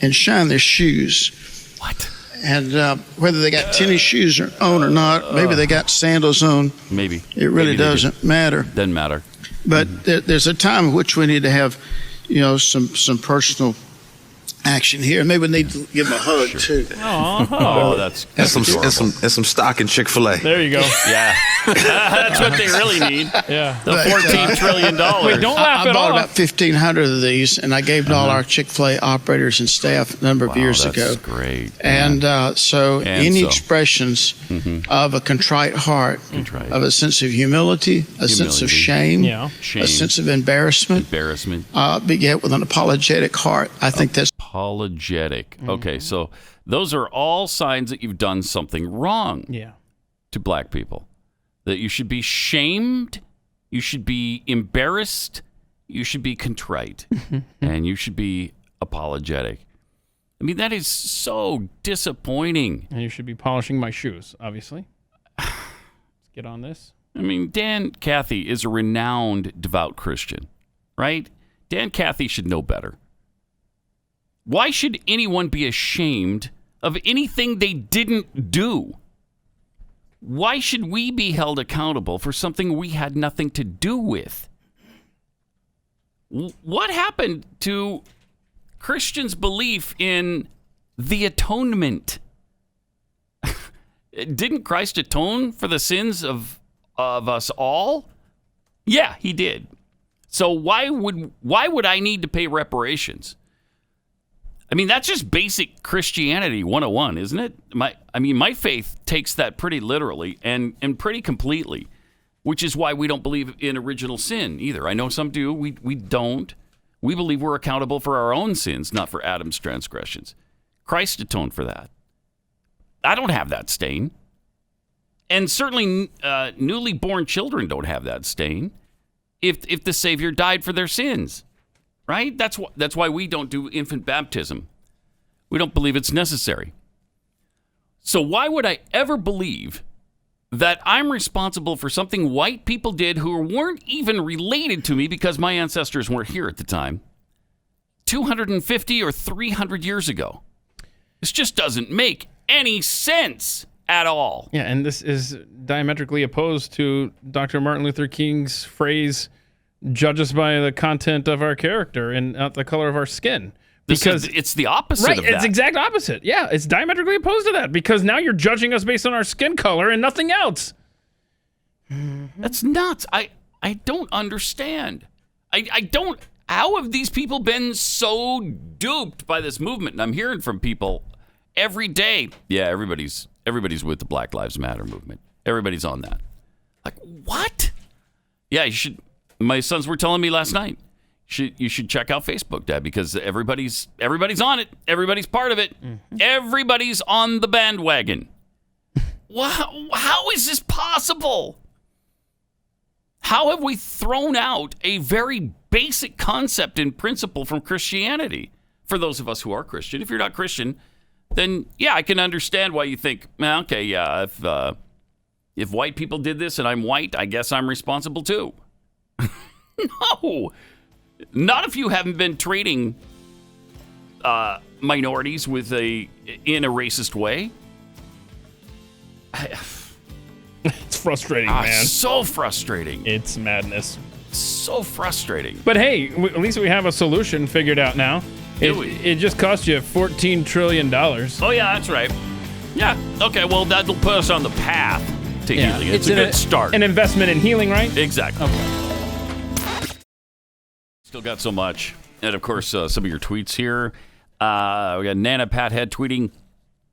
and shine their shoes. What? And whether they got tennis shoes on or not, maybe they got sandals on. Maybe. It really doesn't matter. Doesn't matter. But there's a time in which we need to have, some personal action here. Maybe we need to give them a hug too. Oh, that's some stock in Chick-fil-A. There you go. Yeah. That's what they really need. Yeah. The $14 trillion. Wait, don't laugh I at bought all. about 1,500 of these, and I gave to all our Chick-fil-A operators and staff a number of years ago. That's great. And any expressions of a contrite heart, of a sense of humility, a sense of shame, a sense of embarrassment, but yet with an apologetic heart. I think that's apologetic. Okay, so those are all signs that you've done something wrong to black people. That you should be shamed, you should be embarrassed, you should be contrite, and you should be apologetic. I mean, that is so disappointing. And you should be polishing my shoes, obviously. Let's get on this. I mean, Dan Cathy is a renowned devout Christian, right? Dan Cathy should know better. Why should anyone be ashamed of anything they didn't do? Why should we be held accountable for something we had nothing to do with? What happened to Christians' belief in the atonement? Didn't Christ atone for the sins of us all? Yeah, he did. So why would I need to pay reparations? I mean, that's just basic Christianity 101, isn't it? My faith takes that pretty literally and pretty completely, which is why we don't believe in original sin either. I know some do. We don't. We believe we're accountable for our own sins, not for Adam's transgressions. Christ atoned for that. I don't have that stain. And certainly newly born children don't have that stain if the Savior died for their sins. Right? That's why we don't do infant baptism. We don't believe it's necessary. So why would I ever believe that I'm responsible for something white people did who weren't even related to me because my ancestors weren't here at the time, 250 or 300 years ago? This just doesn't make any sense at all. Yeah, and this is diametrically opposed to Dr. Martin Luther King's phrase, judge us by the content of our character and not the color of our skin. Because it's the opposite right, of that. It's exact opposite. Yeah, it's diametrically opposed to that because now you're judging us based on our skin color and nothing else. That's nuts. I don't understand. I don't. How have these people been so duped by this movement? And I'm hearing from people every day. Yeah, everybody's with the Black Lives Matter movement. Everybody's on that. Like, what? Yeah, you should. My sons were telling me last night, you should check out Facebook, Dad, because everybody's on it. Everybody's part of it. Mm-hmm. Everybody's on the bandwagon. Wow, how is this possible? How have we thrown out a very basic concept and principle from Christianity? For those of us who are Christian, if you're not Christian, then yeah, I can understand why you think, okay, yeah, if white people did this and I'm white, I guess I'm responsible too. No, not if you haven't been treating minorities in a racist way. It's frustrating, man. So frustrating. It's madness. So frustrating. But hey, at least we have a solution figured out now. It just cost you $14 trillion. Oh, yeah, that's right. Yeah, okay, well, that'll put us on the path to healing. It's a good start. An investment in healing, right? Exactly. Okay. Still got so much. And, of course, some of your tweets here. We got Nana Pathead tweeting,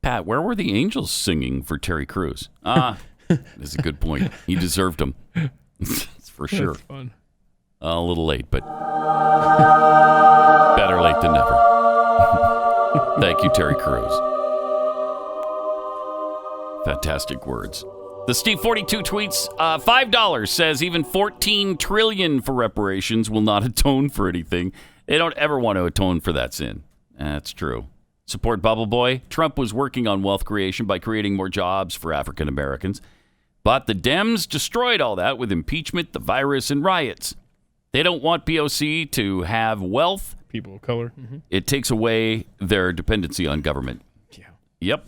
Pat, where were the angels singing for Terry Crews? That's a good point. He deserved them. That's for sure. That's fun. A little late, but better late than never. Thank you, Terry Crews. Fantastic words. The Steve 42 tweets, $5 says even $14 trillion for reparations will not atone for anything. They don't ever want to atone for that sin. That's true. Support Bubble Boy. Trump was working on wealth creation by creating more jobs for African Americans. But the Dems destroyed all that with impeachment, the virus, and riots. They don't want POC to have wealth. People of color. Mm-hmm. It takes away their dependency on government. Yeah. Yep.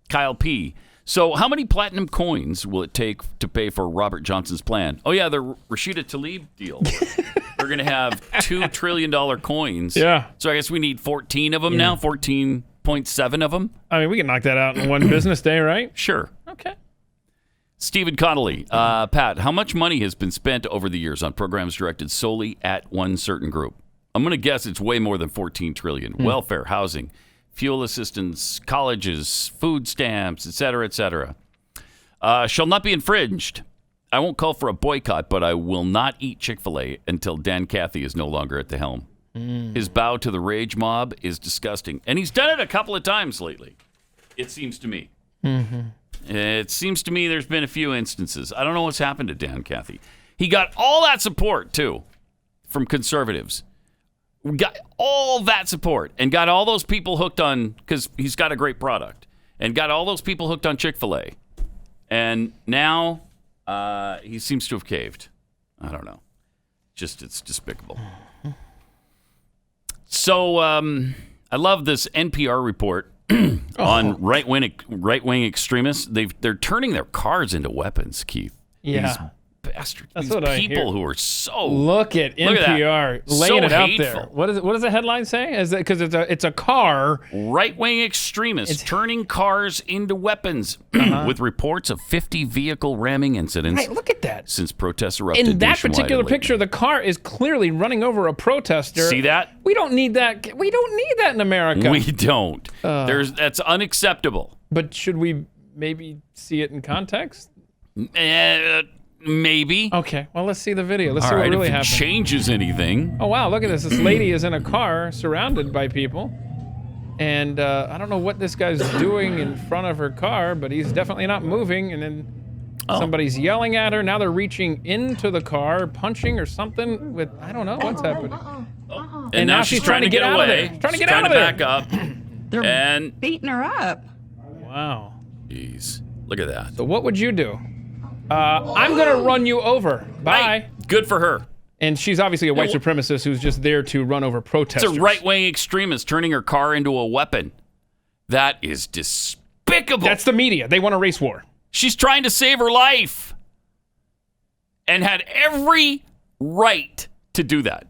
Kyle P. So how many platinum coins will it take to pay for Robert Johnson's plan? Oh, yeah, the Rashida Tlaib deal. We're going to have $2 trillion coins. Yeah. So I guess we need 14 of them now, 14.7 of them. I mean, we can knock that out in one business day, right? Sure. Okay. Stephen Connolly. Pat, how much money has been spent over the years on programs directed solely at one certain group? I'm going to guess it's way more than $14 trillion. Welfare, housing, fuel assistance, colleges, food stamps, et cetera, shall not be infringed. I won't call for a boycott, but I will not eat Chick-fil-A until Dan Cathy is no longer at the helm. His bow to the rage mob is disgusting. And he's done it a couple of times lately, it seems to me. Mm-hmm. It seems to me there's been a few instances. I don't know what's happened to Dan Cathy. He got all that support, too, from conservatives. We got all that support and got all those people hooked on, because he's got a great product, and got all those people hooked on Chick-fil-A. And now he seems to have caved. I don't know. Just, it's despicable. So I love this NPR report on right-wing extremists. They're turning their cars into weapons, Keith. Yeah. bastards. That's These what I people hear. who are so... Look at NPR laying So it out hateful. there. What does the headline say? Because it's a car. Right-wing extremists turning cars into weapons with reports of 50 vehicle ramming incidents. Right, look at that. Since protests erupted In that nationwide particular lately. picture, the car is clearly running over a protester. See that? We don't need that. We don't need that in America. We don't. That's unacceptable. But should we maybe see it in context? Maybe. Okay. Well, let's see the video. Let's All see right, what really if it happened. changes anything. Oh wow! Look at this. This lady is in a car surrounded by people, and I don't know what this guy's doing in front of her car, but he's definitely not moving. And then somebody's yelling at her. Now they're reaching into the car, punching or something. With I don't know what's happening. And now she's trying to get out of away. there. Trying to She's get out of there. back up. They're and beating her up. Wow. Jeez, look at that. So what would you do? I'm gonna run you over. Bye. Good for her. And she's obviously a white supremacist who's just there to run over protesters. It's a right-wing extremist turning her car into a weapon. That is despicable. That's the media. They want a race war. She's trying to save her life and had every right to do that.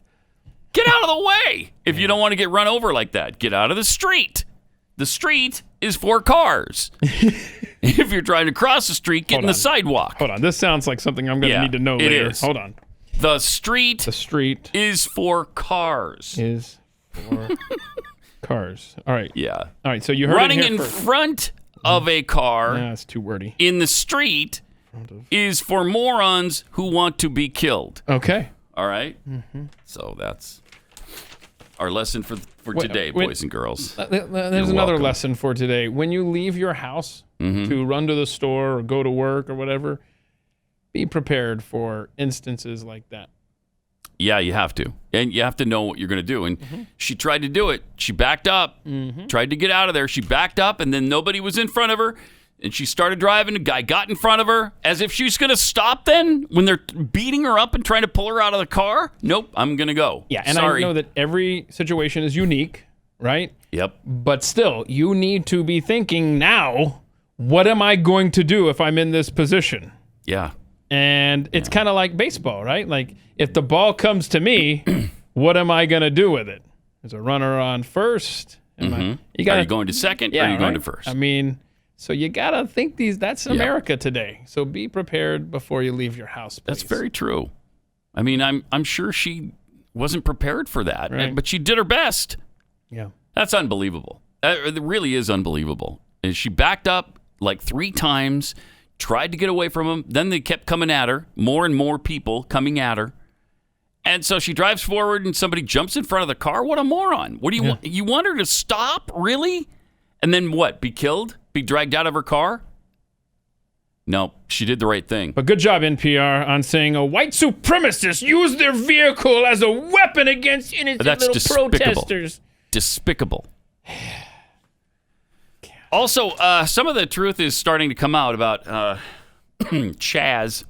Get out of the way if you don't want to get run over like that. Get out of the street. The street is for cars. If you're trying to cross the street, get in the sidewalk. Hold on. This sounds like something I'm going to need to know it later. is. Hold on. The street is for cars. Is for cars. All right. Yeah. All right. So you heard Running it here in first. front of a car that's too wordy. in the street is for morons who want to be killed. Okay. All right? So that's our lesson for today, boys and girls. There's You're another welcome. lesson for today. When you leave your house to run to the store or go to work or whatever, be prepared for instances like that. Yeah, you have to. And you have to know what you're going to do. And she tried to do it. She backed up, tried to get out of there. She backed up, and then nobody was in front of her. And she started driving. A guy got in front of her as if she was going to stop then when they're beating her up and trying to pull her out of the car. Nope, I'm going to go. Yeah, and Sorry. I know that every situation is unique, right? Yep. But still, you need to be thinking now, what am I going to do if I'm in this position? Yeah. And it's kind of like baseball, right? Like, if the ball comes to me, what am I going to do with it? There's a runner on first. Are you going to second or are you going to first? I mean, so you got to think that's America today. So be prepared before you leave your house, please. That's very true. I mean, I'm sure she wasn't prepared for that, Right. but she did her best. Yeah. That's unbelievable. It really is unbelievable. And she backed up like 3 times, tried to get away from them. Then they kept coming at her, more and more people coming at her. And so she drives forward and somebody jumps in front of the car. What a moron. What do you want? You want her to stop? Really? And then what? Be killed? Be dragged out of her car? No, she did the right thing. But good job, NPR, on saying a white supremacist used their vehicle as a weapon against innocent That's little despicable. protesters. Despicable. Also, some of the truth is starting to come out about Chaz,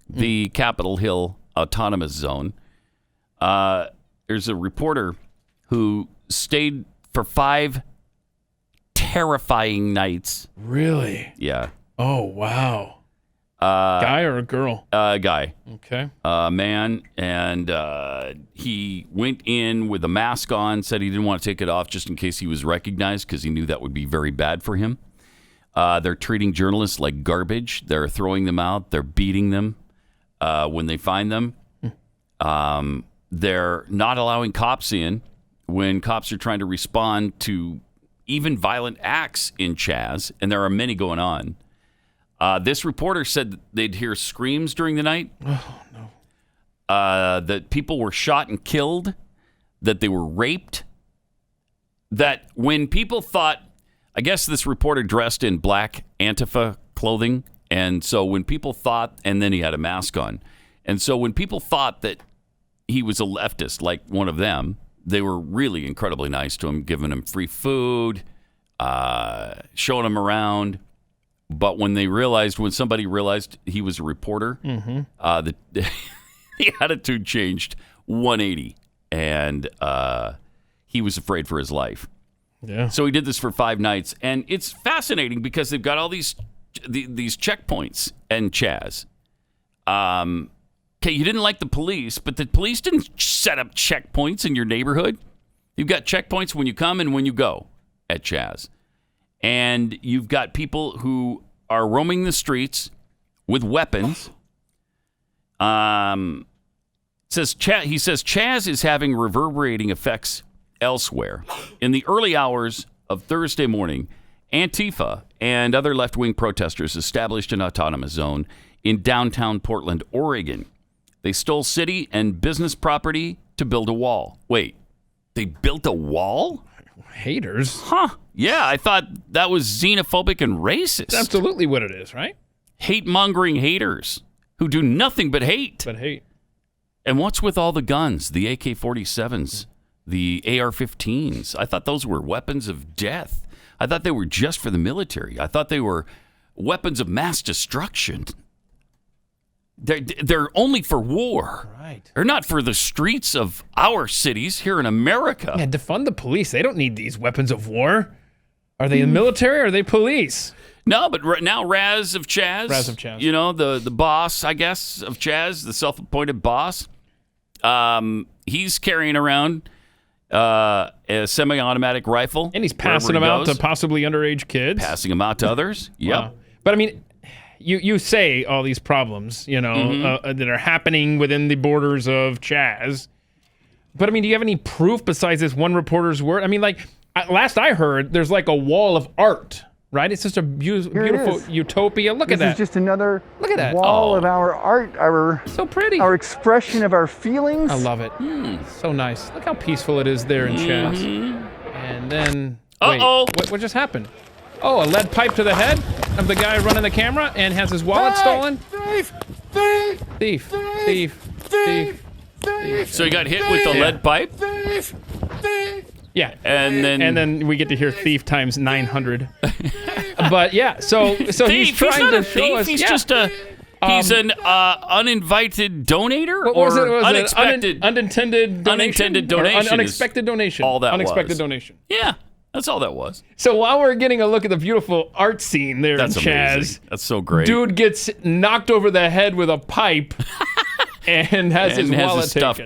the Capitol Hill Autonomous Zone. There's a reporter who stayed for 5 terrifying nights. Really? Yeah. Oh, wow. Guy or a girl? Guy. Okay. Man, and he went in with a mask on, said he didn't want to take it off just in case he was recognized because he knew that would be very bad for him. They're treating journalists like garbage. They're throwing them out. They're beating them when they find them. They're not allowing cops in when cops are trying to respond to even violent acts in Chaz, and there are many going on. This reporter said that they'd hear screams during the night. Oh, no. That people were shot and killed, that they were raped, that when people thought, I guess this reporter dressed in black Antifa clothing, and so when people thought, and then he had a mask on, and so when people thought that he was a leftist, like one of them, they were really incredibly nice to him, giving him free food, showing him around. But when somebody realized he was a reporter, the attitude changed 180, and he was afraid for his life. Yeah. So he did this for 5 nights, and it's fascinating because they've got all these checkpoints and Chaz. Okay, you didn't like the police, but the police didn't set up checkpoints in your neighborhood. You've got checkpoints when you come and when you go at Chaz. And you've got people who are roaming the streets with weapons. He says Chaz is having reverberating effects elsewhere. In the early hours of Thursday morning, Antifa and other left-wing protesters established an autonomous zone in downtown Portland, Oregon. They stole city and business property to build a wall. Wait, they built a wall? Haters? Huh. Yeah, I thought that was xenophobic and racist. That's absolutely what it is, right? Hate-mongering haters who do nothing but hate. But hate. And what's with all the guns, the AK-47s, the AR-15s? I thought those were weapons of death. I thought they were just for the military. I thought they were weapons of mass destruction. They're only for war. Right. They're not for the streets of our cities here in America. Yeah, defund the police. They don't need these weapons of war. Are they the military or are they police? No, but right now Raz of Chaz. You know, the boss, I guess, of Chaz, the self-appointed boss. He's carrying around a semi-automatic rifle. And he's passing them out to possibly underage kids. Passing them out to others. Yep. Wow. But I mean, you say all these problems, that are happening within the borders of Chaz. But I mean, do you have any proof besides this one reporter's word? I mean, like, last I heard, there's like a wall of art, right? It's just a beautiful utopia. Look at that. This is just another Look at that. wall of our art, so pretty. Our expression of our feelings. I love it. So nice. Look how peaceful it is there in Chaz. And then, wait, what just happened? Oh, a lead pipe to the head of the guy running the camera and has his wallet stolen? Thief. So he got hit with the lead pipe? Yeah. And then we get to hear thief times 900. But yeah, so thief, he's trying to show us. He's just he's an uninvited donator what was or it? unexpected unintended donation? Unexpected donation. All that unexpected was. donation. Yeah. That's all that was. So while we're getting a look at the beautiful art scene there in Chaz, amazing. That's so great. Dude gets knocked over the head with a pipe and has his wallet stuff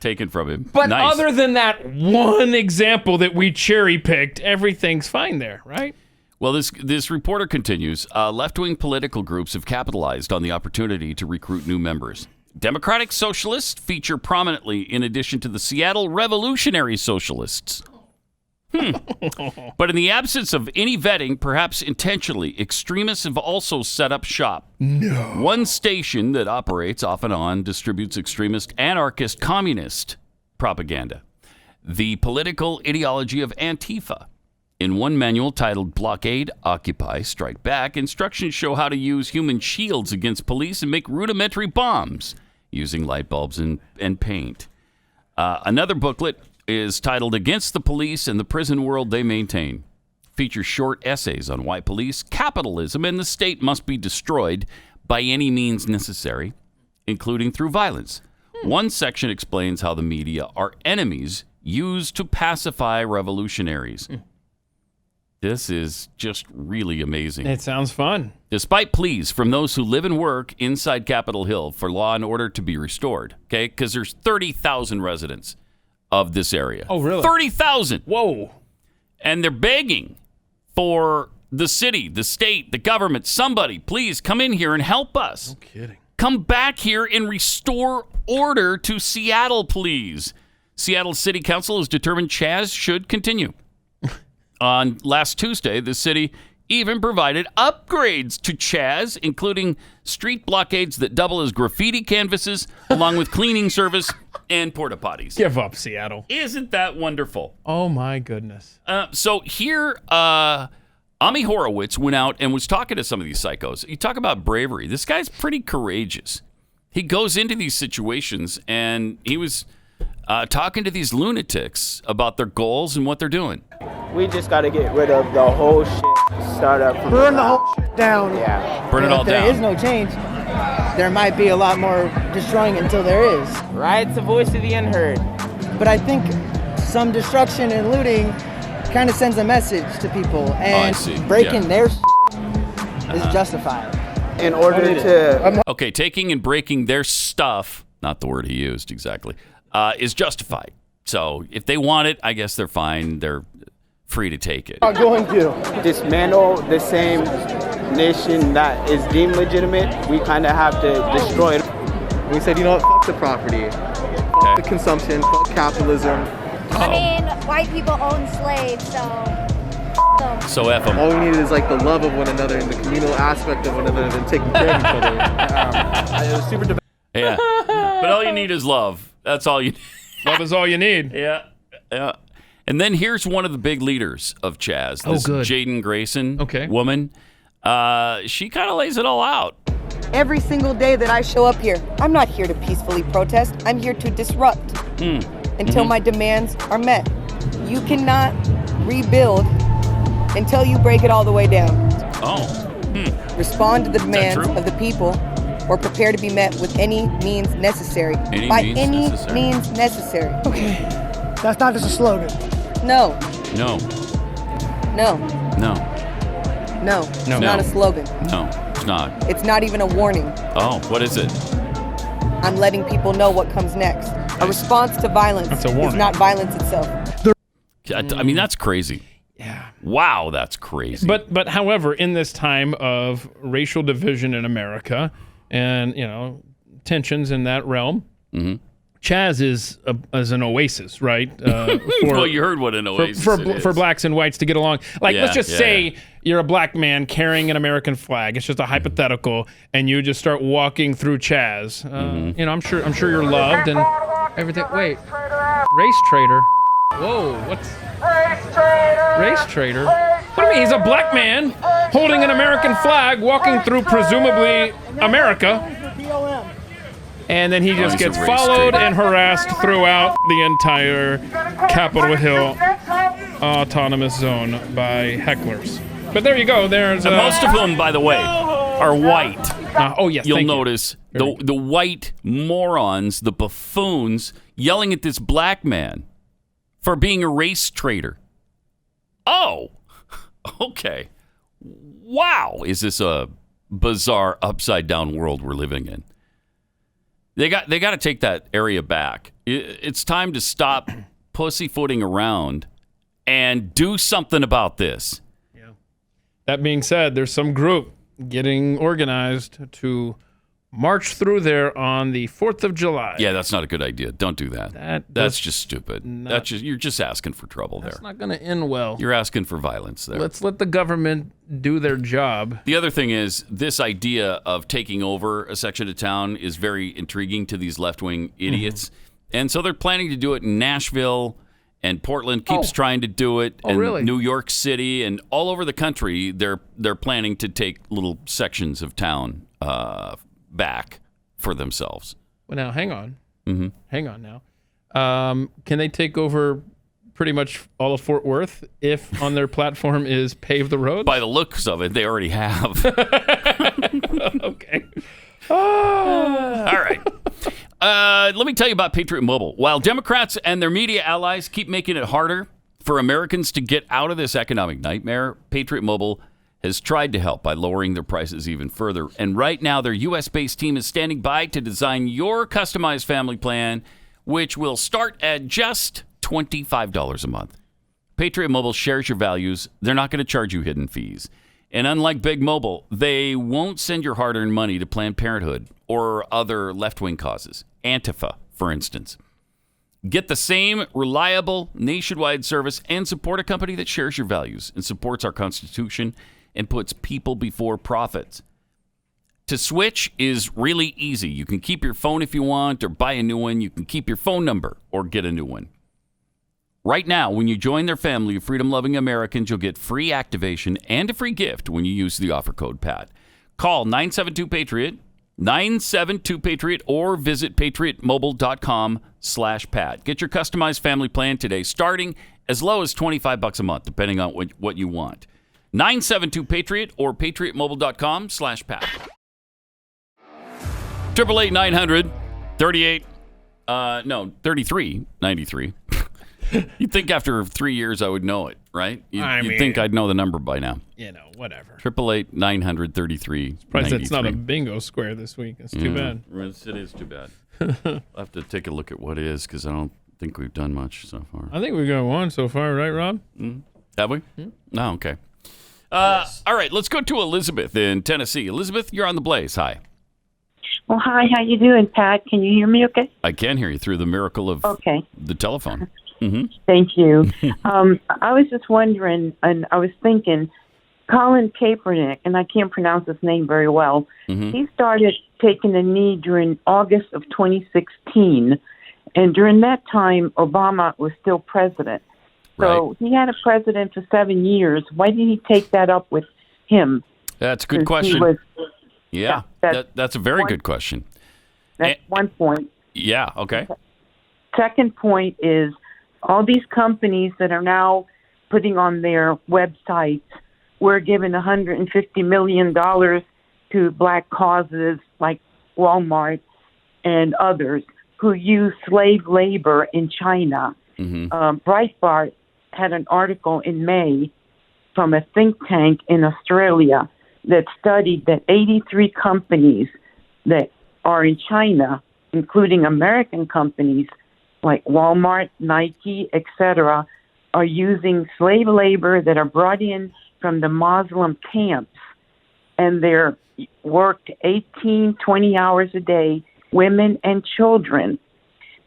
taken from him. But nice. Other than that one example that we cherry picked, everything's fine there, right? Well, this reporter continues. Left-wing political groups have capitalized on the opportunity to recruit new members. Democratic Socialists feature prominently in addition to the Seattle Revolutionary Socialists. But in the absence of any vetting, perhaps intentionally, extremists have also set up shop. No. One station that operates off and on distributes extremist, anarchist, communist propaganda. The political ideology of Antifa. In one manual titled Blockade, Occupy, Strike Back, instructions show how to use human shields against police and make rudimentary bombs using light bulbs and paint. Another booklet is titled Against the Police and the Prison World They Maintain. Features short essays on why police, capitalism, and the state must be destroyed by any means necessary, including through violence. One section explains how the media are enemies used to pacify revolutionaries. This is just really amazing. It sounds fun. Despite pleas from those who live and work inside Capitol Hill for law and order to be restored, okay, because there's 30,000 residents of this area. Oh, really? 30,000. Whoa. And they're begging for the city, the state, the government, somebody, please come in here and help us. No kidding. Come back here and restore order to Seattle, please. Seattle City Council has determined Chaz should continue. On last Tuesday, the city even provided upgrades to Chaz, including street blockades that double as graffiti canvases, along with cleaning service and porta potties. Give up, Seattle. Isn't that wonderful? Oh, my goodness. So here, Ami Horowitz went out and was talking to some of these psychos. You talk about bravery. This guy's pretty courageous. He goes into these situations, and he was talking to these lunatics about their goals and what they're doing. We just got to get rid of the whole shit. Start up. Burn the whole shit down. Yeah. Burn it all down. If there is no change, there might be a lot more destroying until there is. Riot's the voice of the unheard. But I think some destruction and looting kind of sends a message to people, and breaking their shit is justified. in order to... Okay, taking and breaking their stuff, not the word he used exactly, is justified. So if they want it, I guess they're fine. They're free to take it. I'm going to dismantle the same nation that is deemed legitimate. We kind of have to destroy it. We said, you know what, fuck the property, fuck the consumption, fuck capitalism. I mean, white people own slaves, so them. So F them. All we need is like the love of one another and the communal aspect of one another and taking care of each other. It was super Yeah. But all you need is love. That's all you need. Love is all you need. Yeah. Yeah. And then here's one of the big leaders of Chaz. This good. Jaden Grayson woman. She kind of lays it all out. Every single day that I show up here, I'm not here to peacefully protest. I'm here to disrupt until my demands are met. You cannot rebuild until you break it all the way down. Respond to the demands of the people or prepare to be met with any means necessary. Any means necessary. Okay. That's not just a slogan. No. No. No. No. No. It's not a slogan. No, it's not. It's not even a warning. Oh, what is it? I'm letting people know what comes next. A response to violence That's a warning. is not violence itself. I mean, that's crazy. Yeah. Wow, that's crazy. But however, in this time of racial division in America and, tensions in that realm, Chaz is an oasis, right? Well, you heard what an oasis is. For blacks and whites to get along. Like, let's just say yeah. you're a black man carrying an American flag. It's just a hypothetical, and you just start walking through Chaz. I'm sure you're loved and everything. Wait, race traitor. Whoa, what's race traitor? What do you mean? He's a black man holding an American flag, walking through presumably America. And then he just gets followed and harassed throughout the entire Capitol Hill autonomous zone by hecklers. But there you go. There's most of whom, by the way, are white. Yes. You'll notice the white morons, the buffoons, yelling at this black man for being a race traitor. Oh, okay. Wow, is this a bizarre upside down world we're living in? They got to take that area back. It's time to stop pussyfooting around and do something about this. Yeah. That being said, there's some group getting organized to march through there on the 4th of July. Yeah, that's not a good idea. Don't do that. That's just stupid. You're just asking for trouble there. That's not going to end well. You're asking for violence there. Let's let the government do their job. The other thing is, this idea of taking over a section of town is very intriguing to these left-wing idiots. And so they're planning to do it in Nashville, and Portland keeps trying to do it, and really? New York City, and all over the country, they're planning to take little sections of town back for themselves. Well, now, hang on. Hang on now. Can they take over pretty much all of Fort Worth if on their platform is pave the roads? By the looks of it, they already have. Okay. All right. Let me tell you about Patriot Mobile. While Democrats and their media allies keep making it harder for Americans to get out of this economic nightmare, Patriot Mobile has tried to help by lowering their prices even further. And right now, their U.S.-based team is standing by to design your customized family plan, which will start at just $25 a month. Patriot Mobile shares your values. They're not going to charge you hidden fees. And unlike Big Mobile, they won't send your hard-earned money to Planned Parenthood or other left-wing causes. Antifa, for instance. Get the same reliable nationwide service and support a company that shares your values and supports our Constitution and puts people before profits. To switch is really easy. You can keep your phone if you want or buy a new one. You can keep your phone number or get a new one. Right now, when you join their family of freedom-loving Americans, you'll get free activation and a free gift when you use the offer code PAT. Call 972-PATRIOT, 972-PATRIOT, or visit patriotmobile.com/Pat. Get your customized family plan today, starting as low as $25 a month, depending on what you want. 972-PATRIOT or patriotmobile.com/Pat. 888-900-3393. You'd think after 3 years I would know it, right? You'd think I'd know the number by now. Whatever. 888-900-3393. Surprised it's not a bingo square this week. That's too bad. It is too bad. I'll have to take a look at what it is because I don't think we've done much so far. I think we've got one so far, right, Rob? Have we? No, okay. Yes. All right, let's go to Elizabeth in Tennessee. Elizabeth, you're on the Blaze. Hi. Well, hi. How you doing, Pat? Can you hear me okay? I can hear you through the miracle of the telephone. Thank you. I was just wondering, and I was thinking, Colin Kaepernick, and I can't pronounce his name very well, he started taking a knee during August of 2016, and during that time, Obama was still president. So he had a president for 7 years. Why didn't he take that up with him? That's a good question. That's a very good question. That's one point. Yeah, okay. Second point is all these companies that are now putting on their websites, we're giving $150 million to black causes like Walmart and others who use slave labor in China. Breitbart had an article in May from a think tank in Australia that studied that 83 companies that are in China, including American companies like Walmart, Nike, etc., are using slave labor that are brought in from the Muslim camps, and they're worked 18, 20 hours a day, women and children.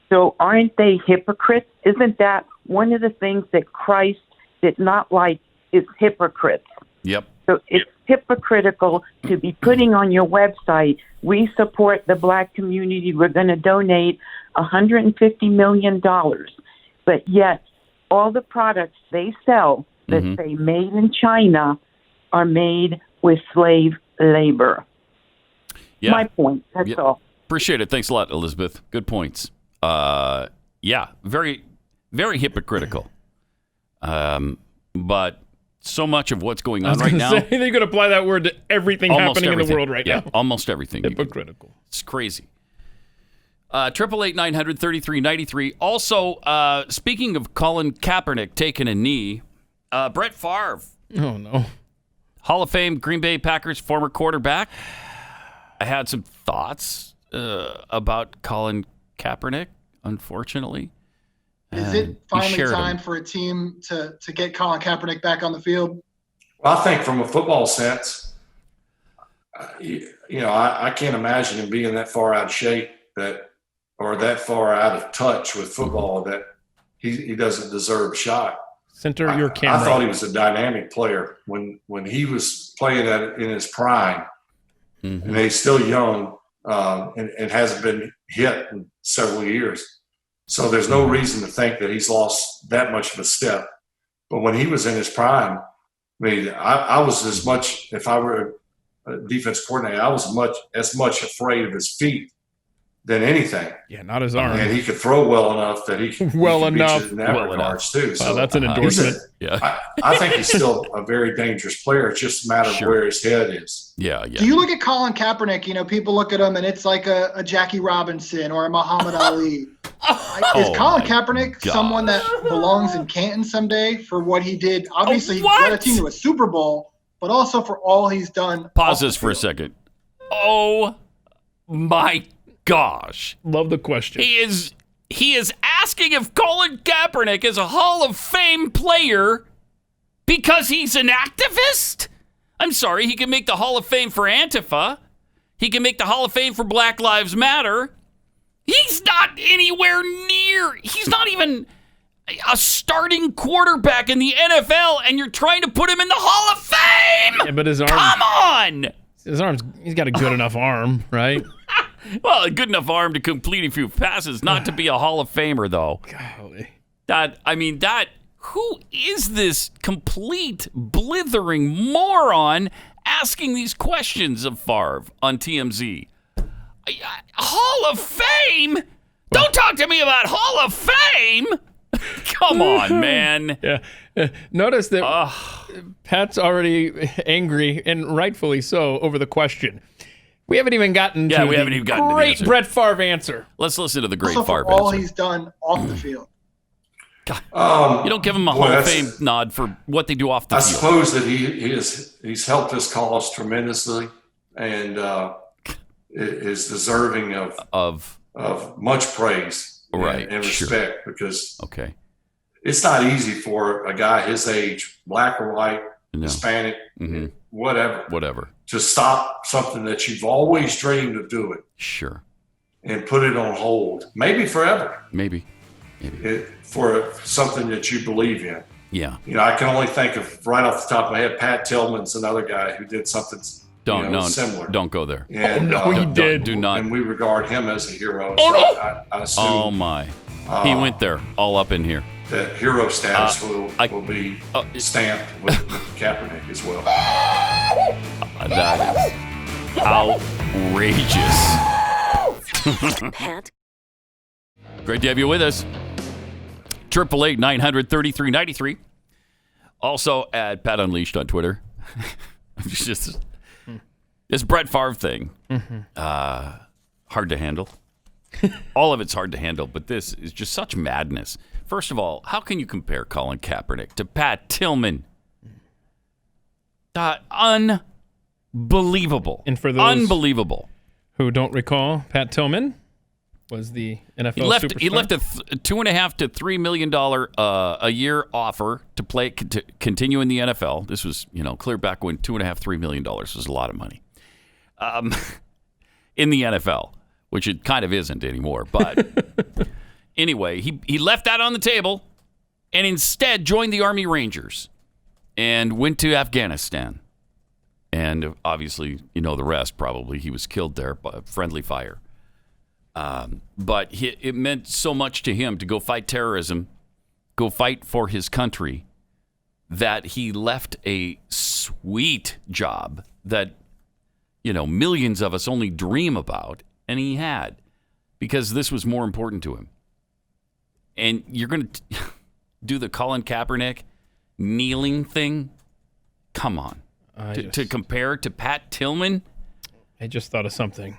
So aren't they hypocrites? Isn't that one of the things that Christ did not like is hypocrites? Yep. So it's hypocritical to be putting on your website, we support the black community, we're going to donate $150 million. But yet all the products they sell that say made in China are made with slave labor. Yeah. My point. That's all. Appreciate it. Thanks a lot, Elizabeth. Good points. Very, very hypocritical. But so much of what's going on right now. They could apply that word to everything happening in the world right now. Almost everything. Hypocritical. It's crazy. 888-900-3393. Also, speaking of Colin Kaepernick taking a knee, Brett Favre. Oh, no. Hall of Fame Green Bay Packers former quarterback. I had some thoughts about Colin Kaepernick, unfortunately. Is it finally time for a team to get Colin Kaepernick back on the field? Well, I think from a football sense, I can't imagine him being that far out of shape or that far out of touch with football that he doesn't deserve a shot. Center your camera. I thought he was a dynamic player when he was playing in his prime, and he's still young and hasn't been hit in several years. So there's no reason to think that he's lost that much of a step. But when he was in his prime, I was as much, if I were a defense coordinator, I was as much afraid of his feet than anything. Yeah, not his arm. And he could throw well enough that he could beat you in that regards too. So that's an endorsement. I think he's still a very dangerous player. It's just a matter of where his head is. Yeah. Do you look at Colin Kaepernick, people look at him and it's like a Jackie Robinson or a Muhammad Ali. Is Colin Kaepernick someone that belongs in Canton someday for what he did? Obviously, he led a team to a Super Bowl, but also for all he's done. Pause this for a second. Oh, my gosh. Love the question. He is asking if Colin Kaepernick is a Hall of Fame player because he's an activist? I'm sorry, he can make the Hall of Fame for Antifa. He can make the Hall of Fame for Black Lives Matter. He's not anywhere near. He's not even a starting quarterback in the NFL, and you're trying to put him in the Hall of Fame. Yeah, but his arm. Come on. His arm's. He's got a good enough arm, right? Well, a good enough arm to complete a few passes, not to be a Hall of Famer, though. Golly. Who is this complete blithering moron asking these questions of Favre on TMZ? Hall of Fame? Don't talk to me about Hall of Fame. Come on, man. Yeah. Notice that Pat's already angry, and rightfully so, over the question. We haven't even gotten to the great Brett Favre answer. Let's listen to the great also Favre for all answer. he's done off the field. You don't give them a Hall of Fame nod for what they do off the I field. suppose that he's helped this cause tremendously, and is deserving of much praise, right, and respect, because it's not easy for a guy his age, black or white, Hispanic, whatever, to stop something that you've always dreamed of doing. Sure. And put it on hold, maybe forever. Maybe. For something that you believe in. Yeah. You know, I can only think of, right off the top of my head, Pat Tillman's another guy who did something similar. Don't go there. And, he did. Do not. And we regard him as a hero. Oh, so no. I assume. Oh, my. He went there, all up in here. That hero status will be stamped with Kaepernick as well. That is outrageous. Pat. Great to have you with us. 888-900-3393. Also at Pat Unleashed on Twitter. Just this Brett Favre thing. Hard to handle. All of it's hard to handle, but this is just such madness. First of all, how can you compare Colin Kaepernick to Pat Tillman? Unbelievable. And for those unbelievable who don't recall, Pat Tillman was the NFL superstar. He left a $2.5 to $3 million a year offer to continue in the NFL. This was, clear back when $2.5-3 million was a lot of money in the NFL, which it kind of isn't anymore. But anyway, he left that on the table and instead joined the Army Rangers and went to Afghanistan. And obviously, the rest probably. He was killed there by friendly fire. But it meant so much to him to go fight terrorism, go fight for his country, that he left a sweet job that, millions of us only dream about, and he had, because this was more important to him. And you're going to do the Colin Kaepernick kneeling thing? Come on. To compare to Pat Tillman? I just thought of something.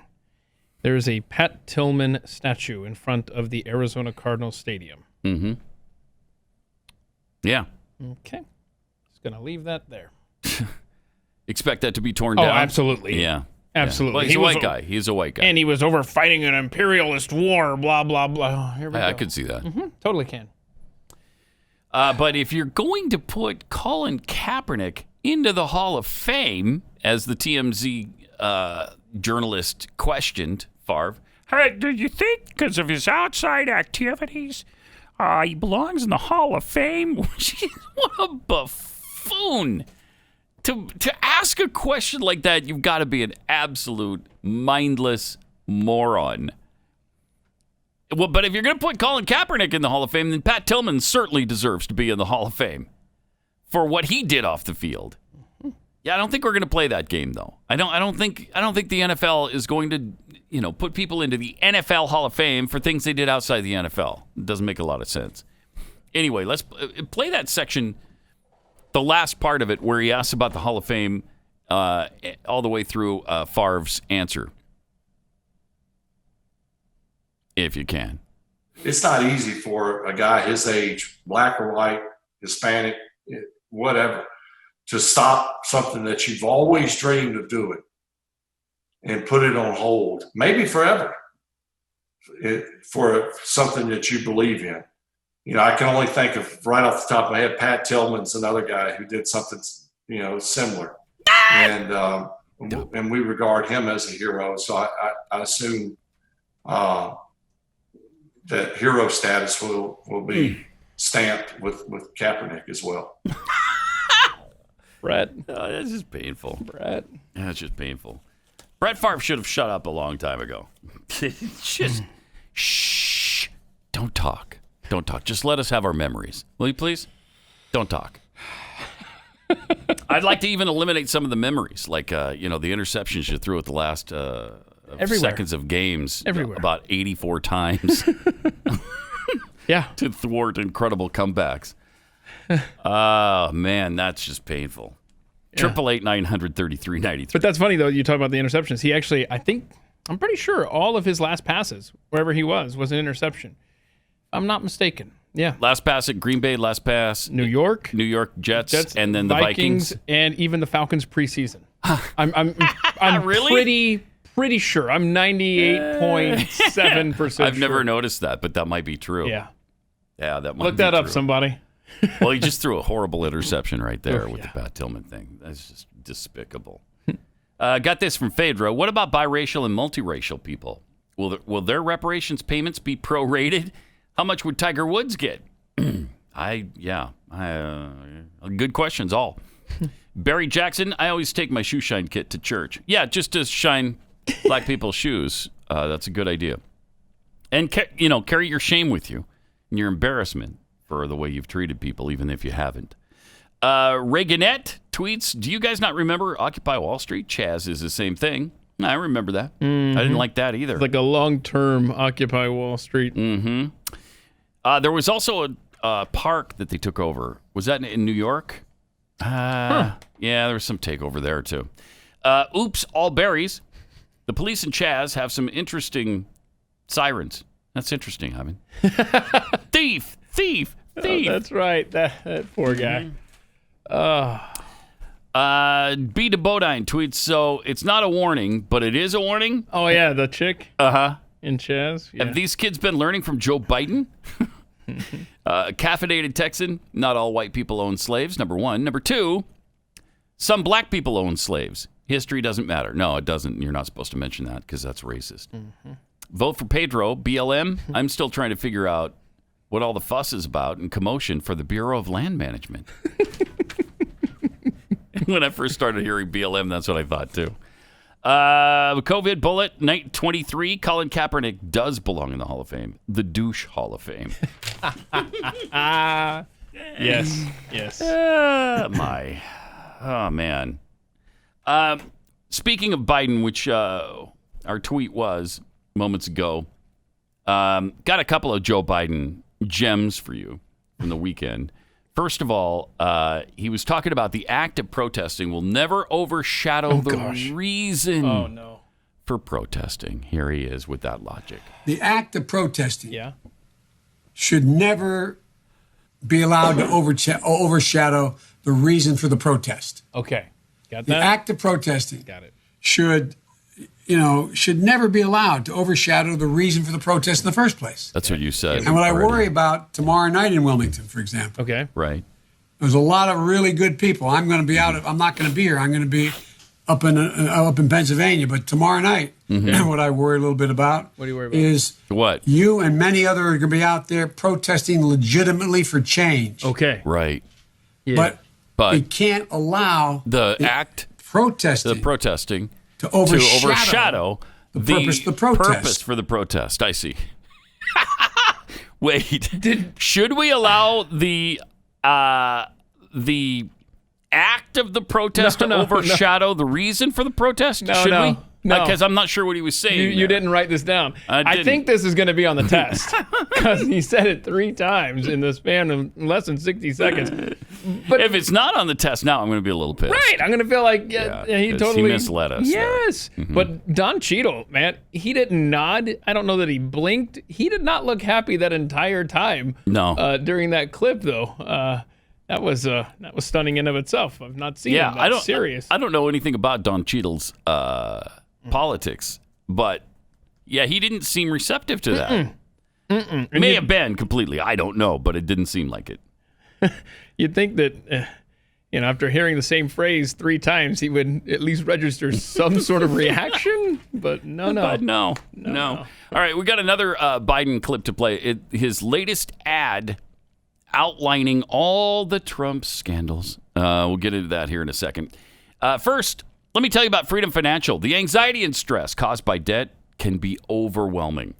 There is a Pat Tillman statue in front of the Arizona Cardinals Stadium. Mm-hmm. Yeah. Okay. Just going to leave that there. Expect that to be torn down? Oh, absolutely. Yeah. Absolutely. Well, he's a white guy. He's a white guy. And he was over fighting an imperialist war, blah, blah, blah. Here we go. I could see that. Mm-hmm. Totally can. But if you're going to put Colin Kaepernick into the Hall of Fame, as the TMZ journalist questioned Favre, hey, do you think because of his outside activities, he belongs in the Hall of Fame? What a buffoon. To ask a question like that, you've got to be an absolute mindless moron. Well, but if you're going to put Colin Kaepernick in the Hall of Fame, then Pat Tillman certainly deserves to be in the Hall of Fame for what he did off the field. Yeah, I don't think we're going to play that game, though. I don't think the NFL is going to, put people into the NFL Hall of Fame for things they did outside the NFL. It doesn't make a lot of sense. Anyway, let's play that section, the last part of it, where he asks about the Hall of Fame all the way through Favre's answer. If you can. It's not easy for a guy his age, black or white, Hispanic, whatever, to stop something that you've always dreamed of doing and put it on hold, maybe forever, for something that you believe in. I can only think of, right off the top of my head, Pat Tillman's another guy who did something, similar. And we regard him as a hero. So I assume that hero status will be stamped with Kaepernick as well. Brett. That's just painful. Brett. That's just painful. Brett Favre should have shut up a long time ago. Just shh. Don't talk. Don't talk. Just let us have our memories. Will you please? Don't talk. I'd like to even eliminate some of the memories, like the interceptions you threw at the last seconds of games. Everywhere. About 84 times. Yeah. To thwart incredible comebacks. Oh, man, that's just painful. 888-900-3393. But that's funny, though, you talk about the interceptions. He actually, I'm pretty sure all of his last passes, wherever he was an interception. I'm not mistaken. Yeah. LastPass at Green Bay, LastPass New York Jets, and then the Vikings. and even the Falcons preseason. I'm Really? pretty sure. I'm 98.7% I've never noticed that, but that might be true. Yeah. Yeah, that might Look be that up, true. somebody. Well, he just threw a horrible interception right there Oh, with yeah. the Pat Tillman thing. That's just despicable. Got this from Phaedra. What about biracial and multiracial people? Will their reparations payments be prorated? How much would Tiger Woods get? Good questions all. Barry Jackson, I always take my shoe shine kit to church. Yeah, just to shine black people's shoes. That's a good idea. And carry your shame with you and your embarrassment for the way you've treated people, even if you haven't. Reaganette tweets, do you guys not remember Occupy Wall Street? Chaz is the same thing. I remember that. I didn't like that either. It's like a long-term Occupy Wall Street. Mm-hmm. There was also a park that they took over. Was that in New York? Yeah, there was some takeover there, too. Oops, all berries. The police and Chaz have some interesting sirens. That's interesting, Ivan. Thief! Oh, that's right. That poor guy. B. de Bodine tweets, so it's not a warning, but it is a warning. Oh, yeah, the chick Uh-huh. in Chaz. Yeah. Have these kids been learning from Joe Biden? Caffeinated Texan, not all white people own slaves, number one. Number two, some black people own slaves. History doesn't matter. No, it doesn't. You're not supposed to mention that because that's racist. Mm-hmm. Vote for Pedro, BLM. I'm still trying to figure out what all the fuss is about and commotion for the Bureau of Land Management. When I first started hearing BLM, that's what I thought too. COVID bullet, night 23. Colin Kaepernick does belong in the Hall of Fame. The Douche Hall of Fame. Yes. Oh, man. Speaking of Biden, which our tweet was moments ago, got a couple of Joe Biden gems for you from the weekend. First of all, he was talking about the act of protesting will never overshadow the reason for protesting. Here he is with that logic. The act of protesting should never be allowed to overshadow the reason for the protest. Okay. Got The that? act of protesting Got it. should never be allowed to overshadow the reason for the protest in the first place. That's what you said. And what I already. worry about tomorrow night in Wilmington, for example. Okay. Right. There's a lot of really good people. I'm going to be I'm not going to be here. I'm going to be up in Pennsylvania. But tomorrow night, what I worry a little bit about, What do you worry about? is what you and many others are going to be out there protesting legitimately for change. Okay. Right. But But we can't allow the act protesting to overshadow overshadow the purpose of the protest. Purpose for the protest. I see. Wait, should we allow the act of the protest to overshadow the reason for the protest? Should we? No. Because I'm not sure what he was saying. You didn't write this down. I I didn't. think this is going to be on the test because he said it 3 times in the span of less than 60 seconds. But if it's not on the test now, I'm going to be a little pissed. Right. I'm going to feel like he 'cause totally he misled us there. Yes. But Don Cheadle, man, he didn't nod. I don't know that he blinked. He did not look happy that entire time. No. During that clip, though. That was stunning in of itself. I've not seen him that serious. I don't know anything about Don Cheadle's politics, but yeah, he didn't seem receptive to that. May have been completely. I don't know, but it didn't seem like it. You'd think that, after hearing the same phrase 3 times, he would at least register some sort of reaction. But no. But no. All right, we got another Biden clip to play. His latest ad outlining all the Trump scandals. We'll get into that here in a second. First, let me tell you about Freedom Financial. The anxiety and stress caused by debt can be overwhelming.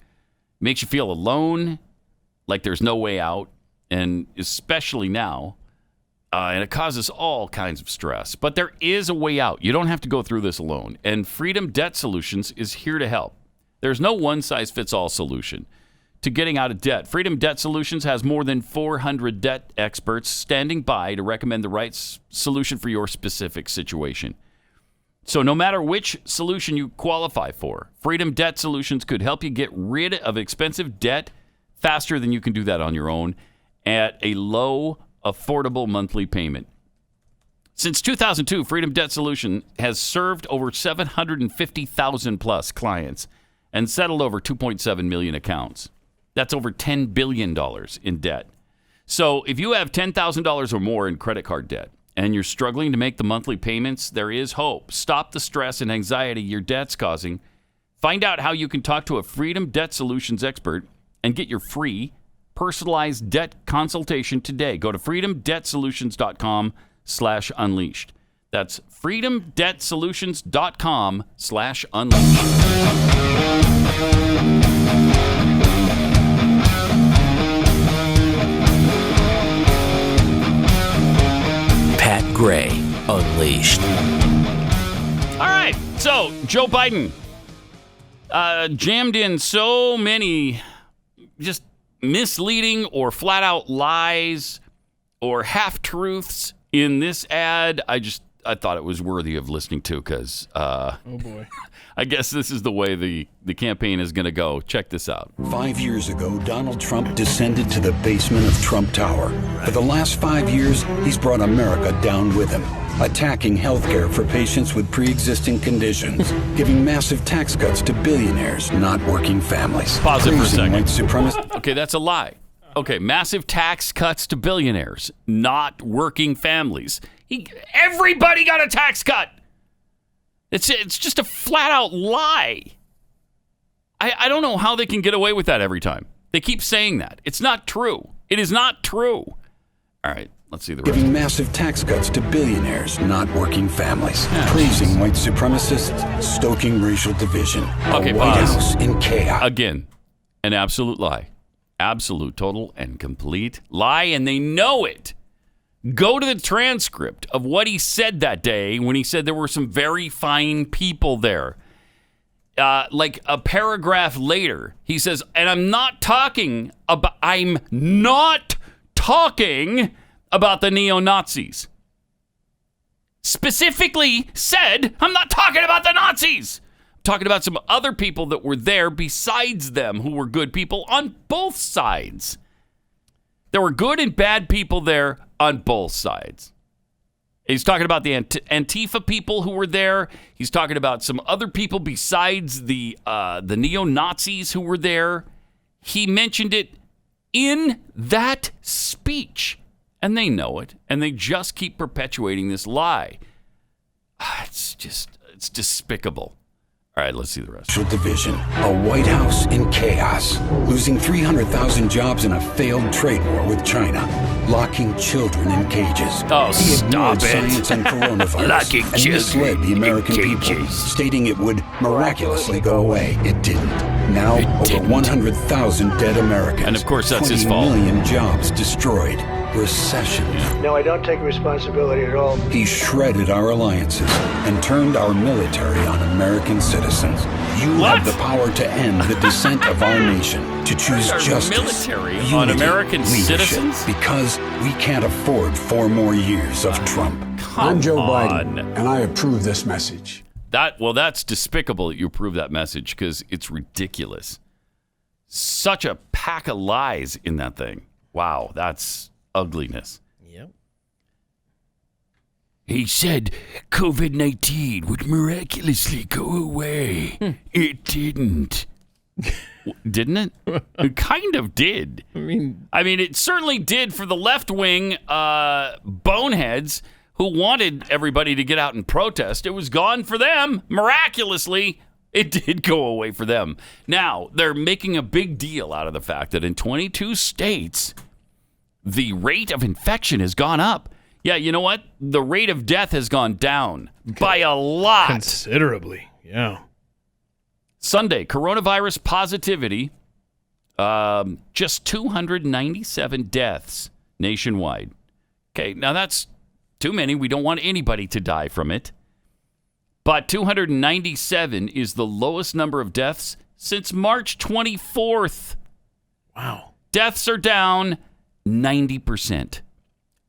Makes you feel alone, like there's no way out, and especially now. And it causes all kinds of stress. But there is a way out. You don't have to go through this alone. And Freedom Debt Solutions is here to help. There's no one-size-fits-all solution to getting out of debt. Freedom Debt Solutions has more than 400 debt experts standing by to recommend the right solution for your specific situation. So no matter which solution you qualify for, Freedom Debt Solutions could help you get rid of expensive debt faster than you can do that on your own at a low, affordable monthly payment. Since 2002, Freedom Debt Solution has served over 750,000 plus clients and settled over 2.7 million accounts. That's over $10 billion in debt. So if you have $10,000 or more in credit card debt and you're struggling to make the monthly payments, there is hope. Stop the stress and anxiety your debt's causing. Find out how you can talk to a Freedom Debt Solutions expert and get your free personalized debt consultation today. Go to freedomdebtsolutions.com/unleashed. That's freedomdebtsolutions.com/unleashed. Pat Gray Unleashed. All right, so Joe Biden jammed in so many just misleading or flat out lies or half truths in this ad. I thought it was worthy of listening to because oh boy, I guess this is the way the campaign is going to go. Check this out. 5 years ago, Donald Trump descended to the basement of Trump Tower. For the last 5 years, he's brought America down with him, attacking health care for patients with pre-existing conditions, giving massive tax cuts to billionaires, not working families. Pause it for a second. White supremacists. Okay, that's a lie. Okay, massive tax cuts to billionaires, not working families. Everybody got a tax cut. It's just a flat out lie. I don't know how they can get away with that every time. They keep saying that. It's not true. It is not true. All right, let's see the rest. Giving massive tax cuts to billionaires, not working families. Praising white supremacists, stoking racial division. Okay, a White pause. House in chaos. Again, an absolute lie. Absolute, total, and complete lie, and they know it. Go to the transcript of what he said that day when he said there were some very fine people there. Like a paragraph later, he says, and I'm not talking about the neo-Nazis. Specifically said, I'm not talking about the Nazis. I'm talking about some other people that were there besides them who were good people on both sides. There were good and bad people there on both sides. He's talking about the Antifa people who were there. He's talking about some other people besides the neo-Nazis who were there. He mentioned it in that speech, and they know it, and they just keep perpetuating this lie. It's despicable. All right, let's see the rest. Division, a White House in chaos, losing 300,000 jobs in a failed trade war with China, locking children in cages. Oh, he ignored stop it. science and coronavirus Locking and children misled the American in people, cages. stating it would miraculously go away. It didn't. Now, over 100,000 dead Americans. And of course, that's his 20 fault. million jobs destroyed. Recession. No, I don't take responsibility at all. He shredded our alliances and turned our military on American citizens. You have the power to end the descent of our nation, to choose Our justice, military unity, on American leadership, citizens? because we can't afford 4 more years of Trump. I'm Joe on. Biden, and I approve this message. That's despicable that you approve that message because it's ridiculous. Such a pack of lies in that thing. Wow, that's ugliness. Yep. He said COVID-19 would miraculously go away. It didn't. Didn't it? It kind of did. I mean, it certainly did for the left-wing boneheads who wanted everybody to get out and protest. It was gone for them. Miraculously, it did go away for them. Now, they're making a big deal out of the fact that in 22 states, the rate of infection has gone up. Yeah, you know what? The rate of death has gone down by a lot. Considerably, yeah. Sunday, coronavirus positivity, just 297 deaths nationwide. Okay, now that's too many. We don't want anybody to die from it. But 297 is the lowest number of deaths since March 24th. Wow. Deaths are down 90%.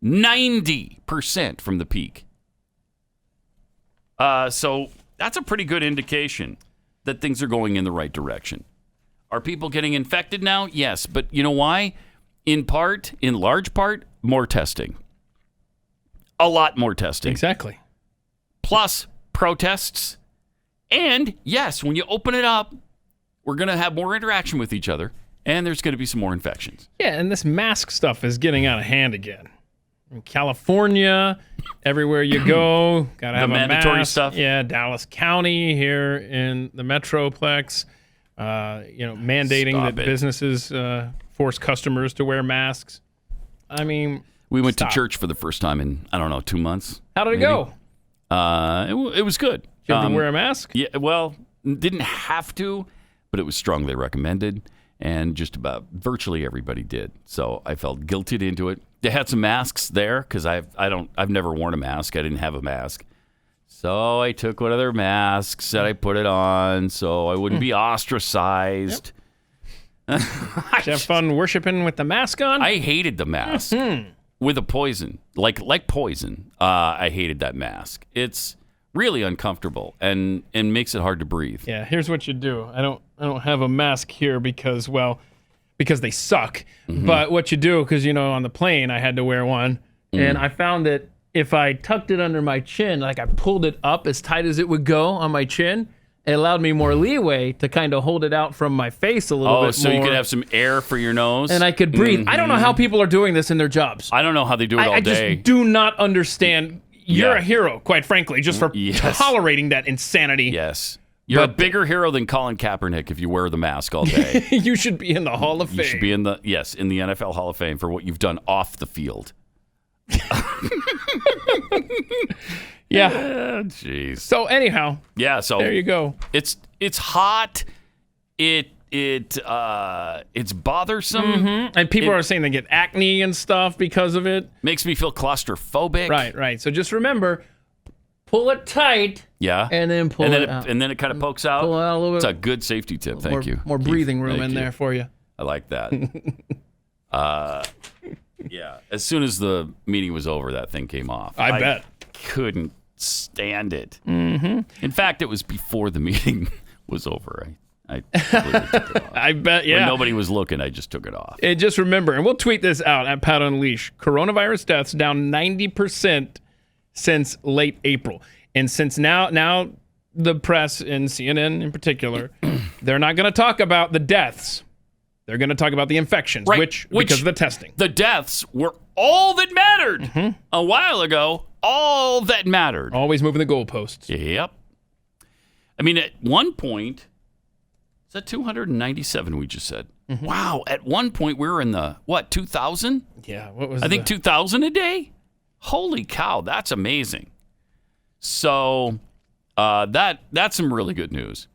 90% from the peak. So that's a pretty good indication that things are going in the right direction. Are people getting infected now? Yes, but you know why? in large part, more testing. A lot more testing. Exactly. Plus protests. And yes, when you open it up, we're going to have more interaction with each other, and there's going to be some more infections. Yeah, and this mask stuff is getting out of hand again. In California, everywhere you go, got to have a mandatory mask. stuff. Yeah, Dallas County here in the Metroplex, mandating businesses force customers to wear masks. I mean, we went to church for the first time in, 2 months. How did it go? It was good. Did you have to wear a mask? Yeah, well, didn't have to, but it was strongly recommended, and just about virtually everybody did. So I felt guilted into it. They had some masks there because I've never worn a mask. I didn't have a mask, so I took one of their masks and I put it on so I wouldn't be ostracized. Did you have fun worshiping with the mask on? I hated the mask with a poison, like poison. I hated that mask. It's really uncomfortable and makes it hard to breathe. Yeah, here's what you do. I don't have a mask here because they suck. Mm-hmm. But what you do, because on the plane I had to wear one, and I found that if I tucked it under my chin, like I pulled it up as tight as it would go on my chin, it allowed me more leeway to kind of hold it out from my face a little bit more. Oh, so you could have some air for your nose? And I could breathe. I don't know how people are doing this in their jobs. I don't know how they do it all I day. I just do not understand. You're a hero, quite frankly, just for tolerating that insanity. Yes. You're a bigger hero than Colin Kaepernick if you wear the mask all day. You should be in the Hall of Fame. You should be in the NFL Hall of Fame for what you've done off the field. Yeah. Jeez. So anyhow. Yeah. So there you go. It's hot. It's bothersome. Mm-hmm. And people are saying they get acne and stuff because of it. Makes me feel claustrophobic. Right. So just remember, pull it tight. Yeah. And then pull it out. And then it kind of pokes out. Pull it out a little bit. It's a good safety tip. Thank you. More breathing room in there for you. I like that. Yeah. As soon as the meeting was over, that thing came off. I bet. Couldn't stand it. Mm-hmm. In fact, it was before the meeting was over. I completely took it off. I bet, yeah. When nobody was looking, I just took it off. And just remember, and we'll tweet this out at Pat Unleash, coronavirus deaths down 90% since late April. And since now the press and CNN in particular, they're not going to talk about the deaths. They're going to talk about the infections, right. which because of the testing. The deaths were all that mattered a while ago. All that mattered. Always moving the goalposts. Yep. I mean, at one point, is that 297 we just said? Mm-hmm. Wow. At one point, we were in the, 2000? Yeah. What was I think 2,000 a day? Holy cow. That's amazing. So that's some really good news.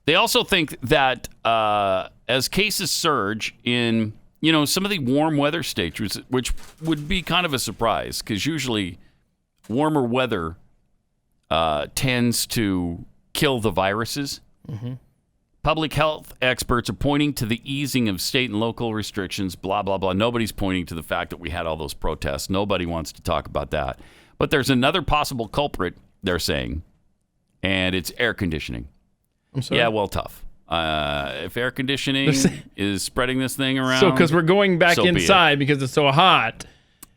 They also think that as cases surge in, some of the warm weather states, which would be kind of a surprise because usually warmer weather tends to kill the viruses. Mm-hmm. Public health experts are pointing to the easing of state and local restrictions, blah, blah, blah. Nobody's pointing to the fact that we had all those protests. Nobody wants to talk about that. But there's another possible culprit, they're saying, and it's air conditioning. I'm sorry? Yeah, well, tough. If air conditioning is spreading this thing around. So because we're going back inside because it's so hot.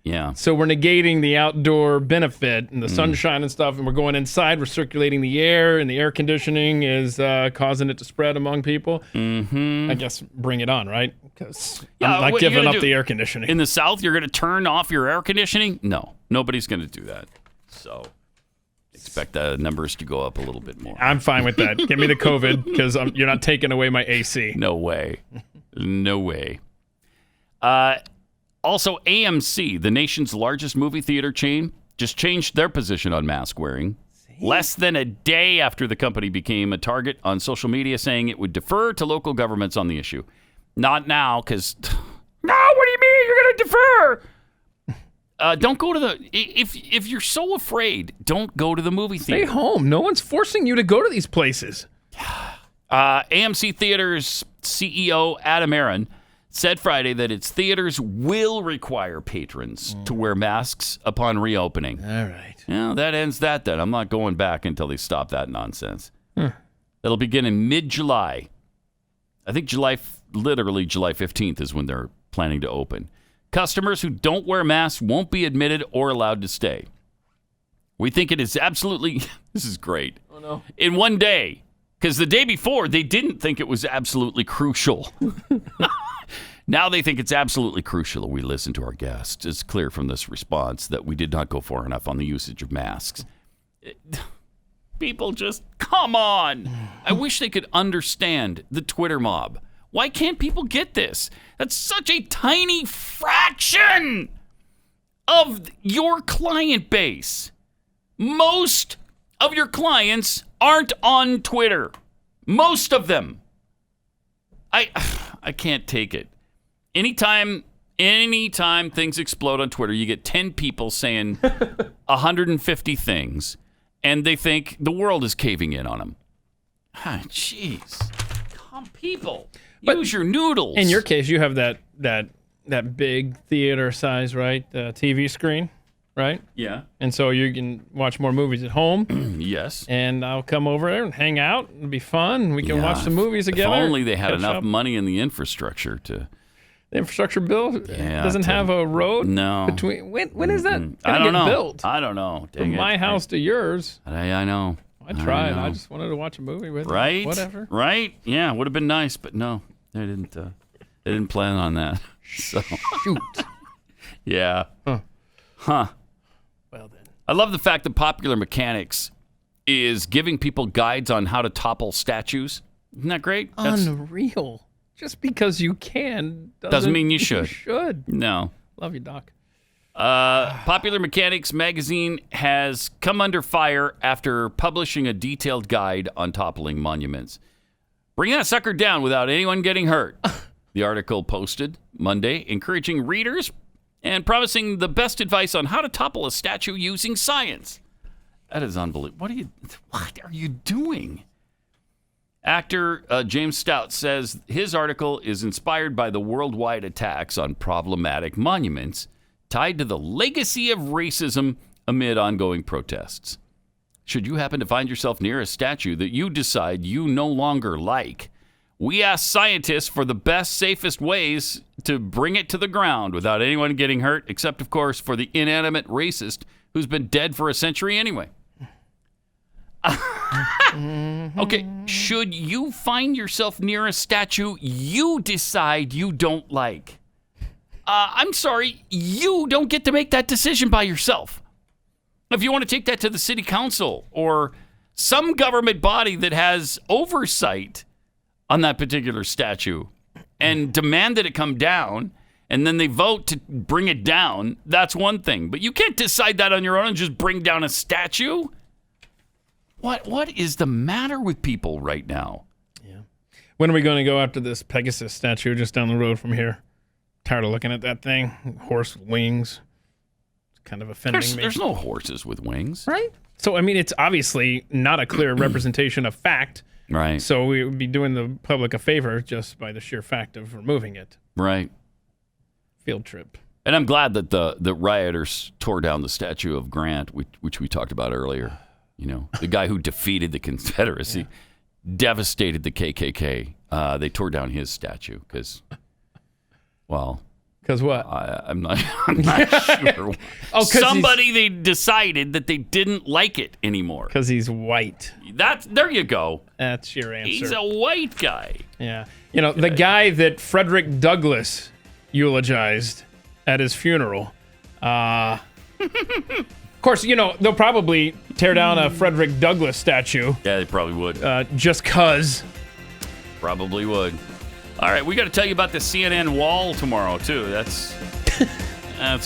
Yeah. So we're negating the outdoor benefit and the sunshine and stuff, and we're going inside, we're circulating the air, and the air conditioning is causing it to spread among people. Mm-hmm. I guess bring it on, right? Because Yeah, I'm not what you giving gonna up do? the air conditioning. In the South, you're going to turn off your air conditioning? No, nobody's going to do that. So expect the numbers to go up a little bit more. I'm fine with that. Give me the COVID because you're not taking away my AC. No way. No way. Also, AMC, the nation's largest movie theater chain, just changed their position on mask wearing. Less than a day after the company became a target on social media, saying it would defer to local governments on the issue. Not now, because... No, what do you mean you're going to defer? Don't go to the... If you're so afraid, don't go to the movie theater. Stay home. No one's forcing you to go to these places. AMC Theaters CEO Adam Aron said Friday that its theaters will require patrons to wear masks upon reopening. All right. Yeah, that ends that then. I'm not going back until they stop that nonsense. That'll begin in mid-July. I think literally July 15th is when they're planning to open. Customers who don't wear masks won't be admitted or allowed to stay. We think it is absolutely, this is great, in one day, because the day before they didn't think it was absolutely crucial. Now they think it's absolutely crucial. We listen to our guests. It's clear from this response that we did not go far enough on the usage of masks. People just, come on. I wish they could understand the Twitter mob. Why can't people get this? That's such a tiny fraction of your client base. Most of your clients aren't on Twitter. Most of them. I can't take it. Anytime things explode on Twitter, you get 10 people saying 150 things, and they think the world is caving in on them. Jeez. Come, people. Use your noodles. In your case, you have that big theater size, right? TV screen, right? Yeah. And so you can watch more movies at home. Yes. And I'll come over there and hang out. It'll be fun. We can watch some movies together. If only they had catch enough up. money in the infrastructure to... The infrastructure bill doesn't have a road between. When is that I don't know. built? I don't know. From my house to yours. I know. I tried. I just wanted to watch a movie with Right? you. Whatever. Right? Yeah, would have been nice, but no, they didn't. They didn't plan on that. So. Shoot. Yeah. Huh. Well then. I love the fact that Popular Mechanics is giving people guides on how to topple statues. Isn't that great? Unreal. Just because you can doesn't mean you should. You should. No. Love you, Doc. Popular Mechanics magazine has come under fire after publishing a detailed guide on toppling monuments. Bring that sucker down without anyone getting hurt. The article posted Monday, encouraging readers and promising the best advice on how to topple a statue using science. That is unbelievable. What are you doing? Actor James Stout says his article is inspired by the worldwide attacks on problematic monuments tied to the legacy of racism amid ongoing protests. Should you happen to find yourself near a statue that you decide you no longer like, we ask scientists for the best, safest ways to bring it to the ground without anyone getting hurt, except, of course, for the inanimate racist who's been dead for a century anyway. Okay, should you find yourself near a statue you decide you don't like? I'm sorry, you don't get to make that decision by yourself. If you want to take that to the city council or some government body that has oversight on that particular statue and demand that it come down, and then they vote to bring it down, that's one thing. But you can't decide that on your own and just bring down a statue. What is the matter with people right now? Yeah. When are we going to go after this Pegasus statue just down the road from here? Tired of looking at that thing. Horse with wings. It's kind of offending me. There's no horses with wings. Right? So, I mean, it's obviously not a clear representation of fact. Right. So we would be doing the public a favor just by the sheer fact of removing it. Right. Field trip. And I'm glad that the rioters tore down the statue of Grant, which we talked about earlier. You know, the guy who defeated the Confederacy, devastated the KKK. They tore down his statue because, well... Because what? I'm not sure. Somebody, they decided that they didn't like it anymore. Because he's white. There you go. That's your answer. He's a white guy. Yeah. You know, the guy that Frederick Douglass eulogized at his funeral. Of course, you know, they'll probably tear down a Frederick Douglass statue. Yeah, they probably would. Just cuz. Probably would. All right, we got to tell you about the CNN wall tomorrow, too. That's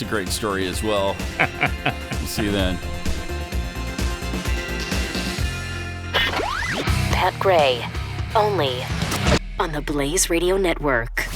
a great story as well. We'll see you then. Pat Gray, only on the Blaze Radio Network.